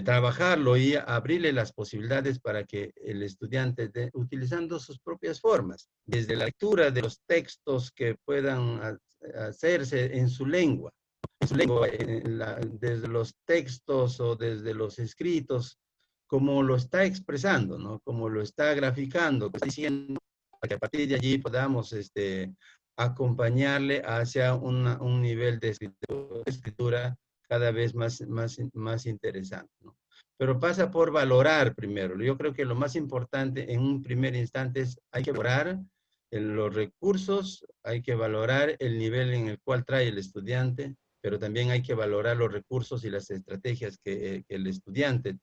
C: trabajarlo y abrirle las posibilidades para que el estudiante, utilizando sus propias formas, desde la lectura de los textos que puedan hacerse en su lengua, desde los textos o desde los escritos, como lo está expresando, ¿no?, como lo está graficando, que está diciendo, para que a partir de allí podamos acompañarle hacia un nivel de escritura cada vez más interesante, ¿no? Pero pasa por valorar primero. Yo creo que lo más importante en un primer instante es, hay que valorar los recursos, hay que valorar el nivel en el cual trae el estudiante, pero también hay que valorar los recursos y las estrategias que el estudiante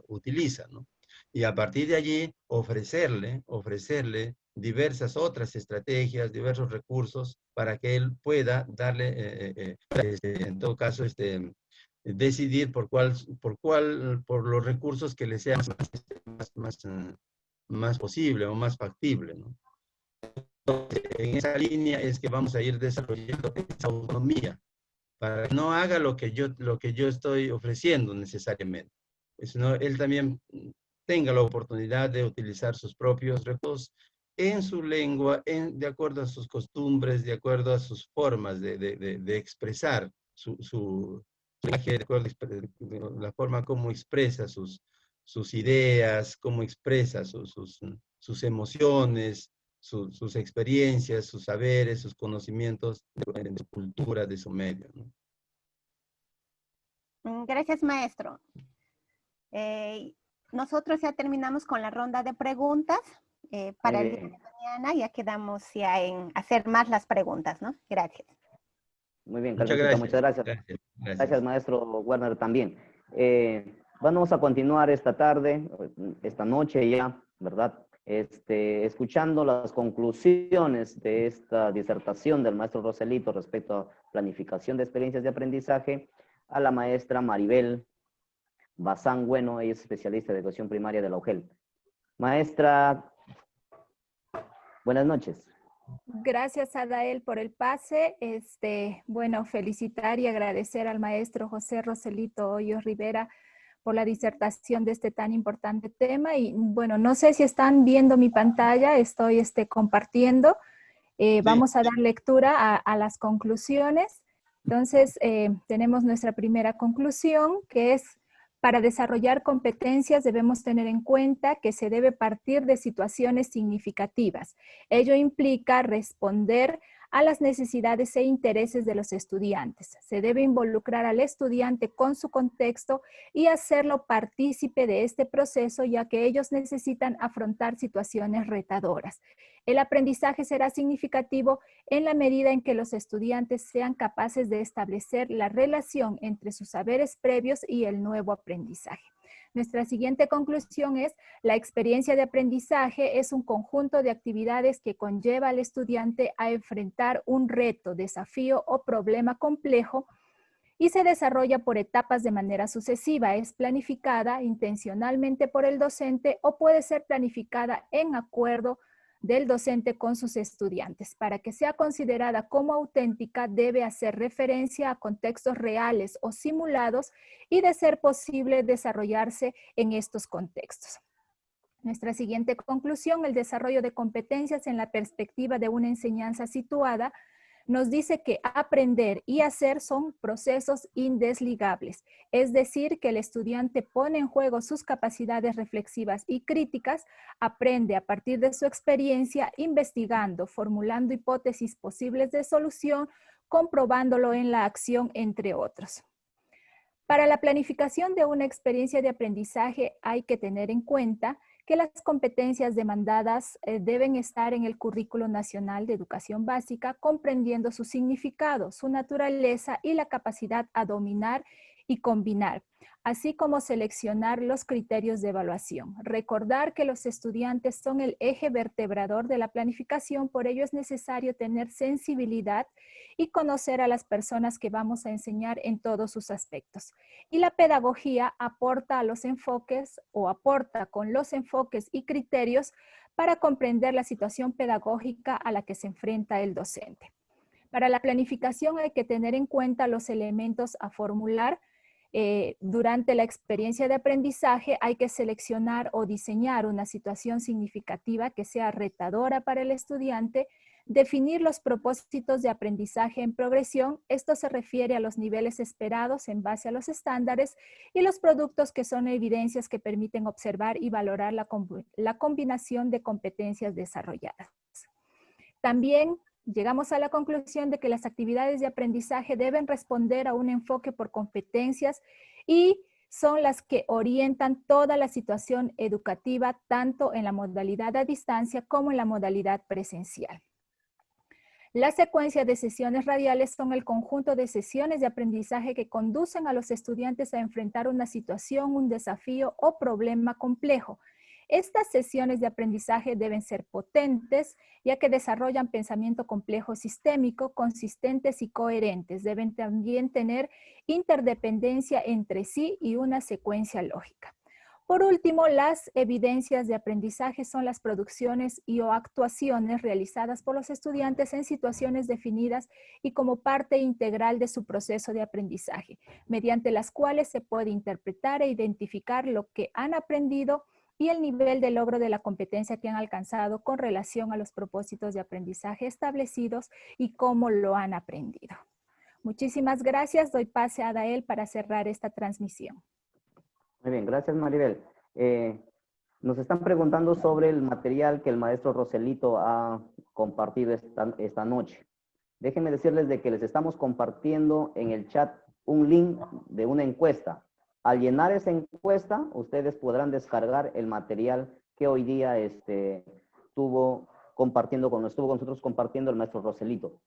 C: utiliza, ¿no? Y a partir de allí ofrecerle diversas otras estrategias, diversos recursos para que él pueda darle, en todo caso, decidir por los recursos que le sean más posible o más factible, ¿no? En esa línea es que vamos a ir desarrollando esa autonomía para que no haga lo que yo estoy ofreciendo necesariamente, sino él también tenga la oportunidad de utilizar sus propios recursos en su lengua, de acuerdo a sus costumbres, de acuerdo a sus formas de expresar su lenguaje, de acuerdo a la forma como expresa sus ideas, cómo expresa sus emociones, sus experiencias, sus saberes, sus conocimientos de su cultura, de su medio, ¿no?
F: Gracias, maestro. Nosotros ya terminamos con la ronda de preguntas. Para el día de mañana ya quedamos ya en hacer más las preguntas, ¿no? Gracias.
B: Muy bien,
C: Muchas
B: Carmencita,
C: gracias.
B: muchas gracias.
C: Gracias.
B: Gracias, maestro Werner, también. Vamos a continuar esta tarde, esta noche ya, ¿verdad? Escuchando las conclusiones de esta disertación del maestro Roselito respecto a planificación de experiencias de aprendizaje, a la maestra Maribel Bazán Bueno, ella es especialista de educación primaria de la UGEL. Maestra, buenas noches.
G: Gracias, Adael, por el pase. Bueno, felicitar y agradecer al maestro José Roselito Hoyos Rivera por la disertación de este tan importante tema. Y bueno, no sé si están viendo mi pantalla, estoy compartiendo. Vamos a dar lectura a las conclusiones. Entonces, tenemos nuestra primera conclusión, que es Para desarrollar competencias debemos tener en cuenta que se debe partir de situaciones significativas. Ello implica responder a las necesidades e intereses de los estudiantes. Se debe involucrar al estudiante con su contexto y hacerlo partícipe de este proceso, ya que ellos necesitan afrontar situaciones retadoras. El aprendizaje será significativo en la medida en que los estudiantes sean capaces de establecer la relación entre sus saberes previos y el nuevo aprendizaje. Nuestra siguiente conclusión es: la experiencia de aprendizaje es un conjunto de actividades que conlleva al estudiante a enfrentar un reto, desafío o problema complejo y se desarrolla por etapas de manera sucesiva. Es planificada intencionalmente por el docente o puede ser planificada en acuerdo del docente con sus estudiantes. Para que sea considerada como auténtica, debe hacer referencia a contextos reales o simulados y, de ser posible, desarrollarse en estos contextos. Nuestra siguiente conclusión: el desarrollo de competencias en la perspectiva de una enseñanza situada, nos dice que aprender y hacer son procesos indesligables, es decir, que el estudiante pone en juego sus capacidades reflexivas y críticas, aprende a partir de su experiencia, investigando, formulando hipótesis posibles de solución, comprobándolo en la acción, entre otros. Para la planificación de una experiencia de aprendizaje hay que tener en cuenta que las competencias demandadas deben estar en el Currículo Nacional de Educación Básica, comprendiendo su significado, su naturaleza y la capacidad a dominar y combinar, así como seleccionar los criterios de evaluación. Recordar que los estudiantes son el eje vertebrador de la planificación, por ello es necesario tener sensibilidad y conocer a las personas que vamos a enseñar en todos sus aspectos. Y la pedagogía aporta a los enfoques o aporta con los enfoques y criterios para comprender la situación pedagógica a la que se enfrenta el docente. Para la planificación hay que tener en cuenta los elementos a formular. Durante la experiencia de aprendizaje hay que seleccionar o diseñar una situación significativa que sea retadora para el estudiante, definir los propósitos de aprendizaje en progresión. Esto se refiere a los niveles esperados en base a los estándares y los productos que son evidencias que permiten observar y valorar la combinación de competencias desarrolladas. También llegamos a la conclusión de que las actividades de aprendizaje deben responder a un enfoque por competencias y son las que orientan toda la situación educativa, tanto en la modalidad a distancia como en la modalidad presencial. La secuencia de sesiones radiales son el conjunto de sesiones de aprendizaje que conducen a los estudiantes a enfrentar una situación, un desafío o problema complejo. Estas sesiones de aprendizaje deben ser potentes, ya que desarrollan pensamiento complejo sistémico, consistentes y coherentes. Deben también tener interdependencia entre sí y una secuencia lógica. Por último, las evidencias de aprendizaje son las producciones y o actuaciones realizadas por los estudiantes en situaciones definidas y como parte integral de su proceso de aprendizaje, mediante las cuales se puede interpretar e identificar lo que han aprendido y el nivel de logro de la competencia que han alcanzado con relación a los propósitos de aprendizaje establecidos y cómo lo han aprendido. Muchísimas gracias. Doy pase a Adael para cerrar esta transmisión.
B: Muy bien, gracias Maribel. Nos están preguntando sobre el material que el maestro Roselito ha compartido esta noche. Déjenme decirles de que les estamos compartiendo en el chat un link de una encuesta. Al llenar esa encuesta, ustedes podrán descargar el material que hoy día estuvo con nosotros compartiendo el maestro Roselito.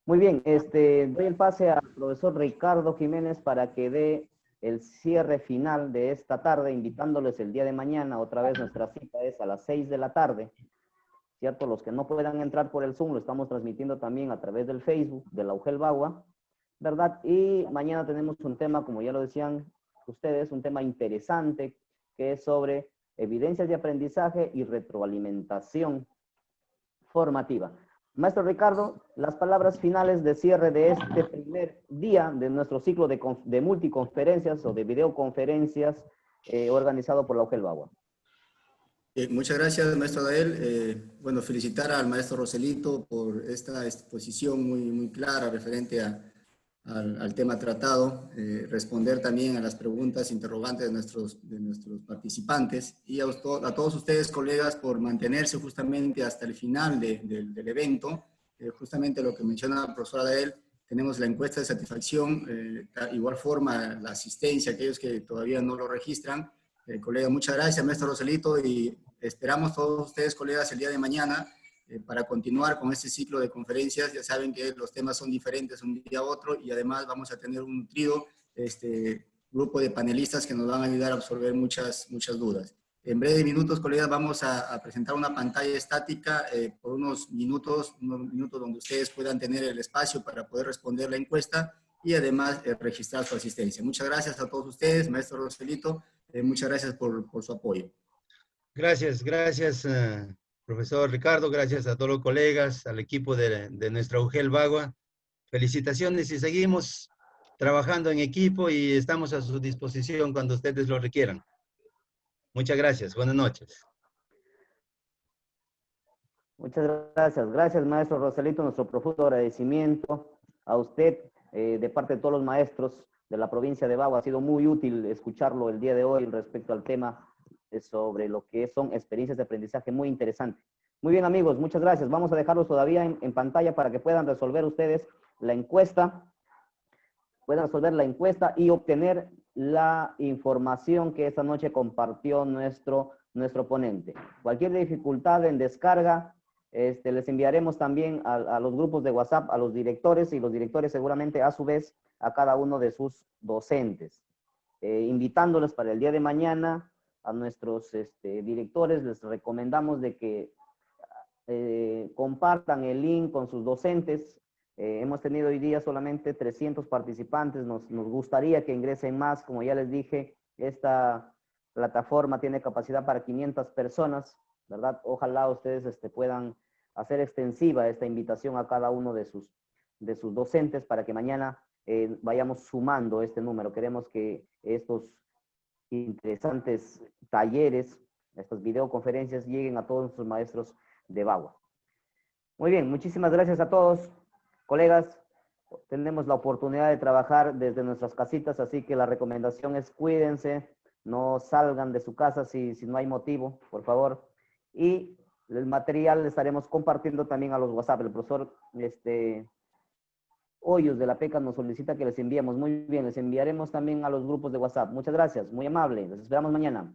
B: Muy bien, doy el pase al profesor Ricardo Jiménez para que dé el cierre final de esta tarde, invitándoles el día de mañana. Otra vez nuestra cita es a las 6 de la tarde, ¿cierto? Los que no puedan entrar por el Zoom, lo estamos transmitiendo también a través del Facebook de la UGEL Bagua, ¿verdad? Y mañana tenemos un tema, como ya lo decían ustedes, un tema interesante, que es sobre evidencias de aprendizaje y retroalimentación formativa. Maestro Ricardo, las palabras finales de cierre de este primer día de nuestro ciclo de multiconferencias o de videoconferencias organizado por la UGEL Bagua.
A: Muchas gracias, maestro Adael. Bueno, felicitar al maestro Roselito por esta exposición muy clara referente a al tema tratado, responder también a las preguntas interrogantes de nuestros participantes y a todos ustedes, colegas, por mantenerse justamente hasta el final del evento. Justamente lo que menciona la profesora Adael, tenemos la encuesta de satisfacción, de igual forma la asistencia, aquellos que todavía no lo registran. Colega, muchas gracias, maestro Roselito, y esperamos todos ustedes, colegas, el día de mañana para continuar con este ciclo de conferencias. Ya saben que los temas son diferentes un día a otro y además vamos a tener un nutrido grupo de panelistas que nos van a ayudar a absorber muchas dudas. En breves minutos, colegas, vamos a presentar una pantalla estática por unos minutos donde ustedes puedan tener el espacio para poder responder la encuesta y además registrar su asistencia. Muchas gracias a todos ustedes, maestro Roselito, muchas gracias por su apoyo.
C: Gracias, profesor Ricardo, gracias a todos los colegas, al equipo de nuestra UGEL Bagua. Felicitaciones y seguimos trabajando en equipo y estamos a su disposición cuando ustedes lo requieran. Muchas gracias, buenas noches.
B: Muchas gracias. Gracias, maestro Roselito. Nuestro profundo agradecimiento a usted de parte de todos los maestros de la provincia de Bagua. Ha sido muy útil escucharlo el día de hoy respecto al tema sobre lo que son experiencias de aprendizaje muy interesante. Muy bien, amigos, muchas gracias. Vamos a dejarlos todavía en pantalla para que puedan resolver ustedes la encuesta. Puedan resolver la encuesta y obtener la información que esta noche compartió nuestro ponente. Cualquier dificultad en descarga, les enviaremos también a los grupos de WhatsApp, a los directores, y los directores seguramente a su vez a cada uno de sus docentes. Invitándoles para el día de mañana a nuestros directores, les recomendamos de que compartan el link con sus docentes. Hemos tenido hoy día solamente 300 participantes, nos gustaría que ingresen más. Como ya les dije, esta plataforma tiene capacidad para 500 personas, ¿verdad? Ojalá ustedes puedan hacer extensiva esta invitación a cada uno de sus docentes para que mañana vayamos sumando este número. Queremos que estos interesantes talleres, estas videoconferencias lleguen a todos sus maestros de Bagua. Muy bien, muchísimas gracias a todos, colegas. Tenemos la oportunidad de trabajar desde nuestras casitas, así que la recomendación es cuídense, no salgan de su casa si no hay motivo, por favor. Y el material le estaremos compartiendo también a los WhatsApp. El profesor Hoyos de la PECA nos solicita que les enviemos. Muy bien, les enviaremos también a los grupos de WhatsApp. Muchas gracias, muy amable. Les esperamos mañana.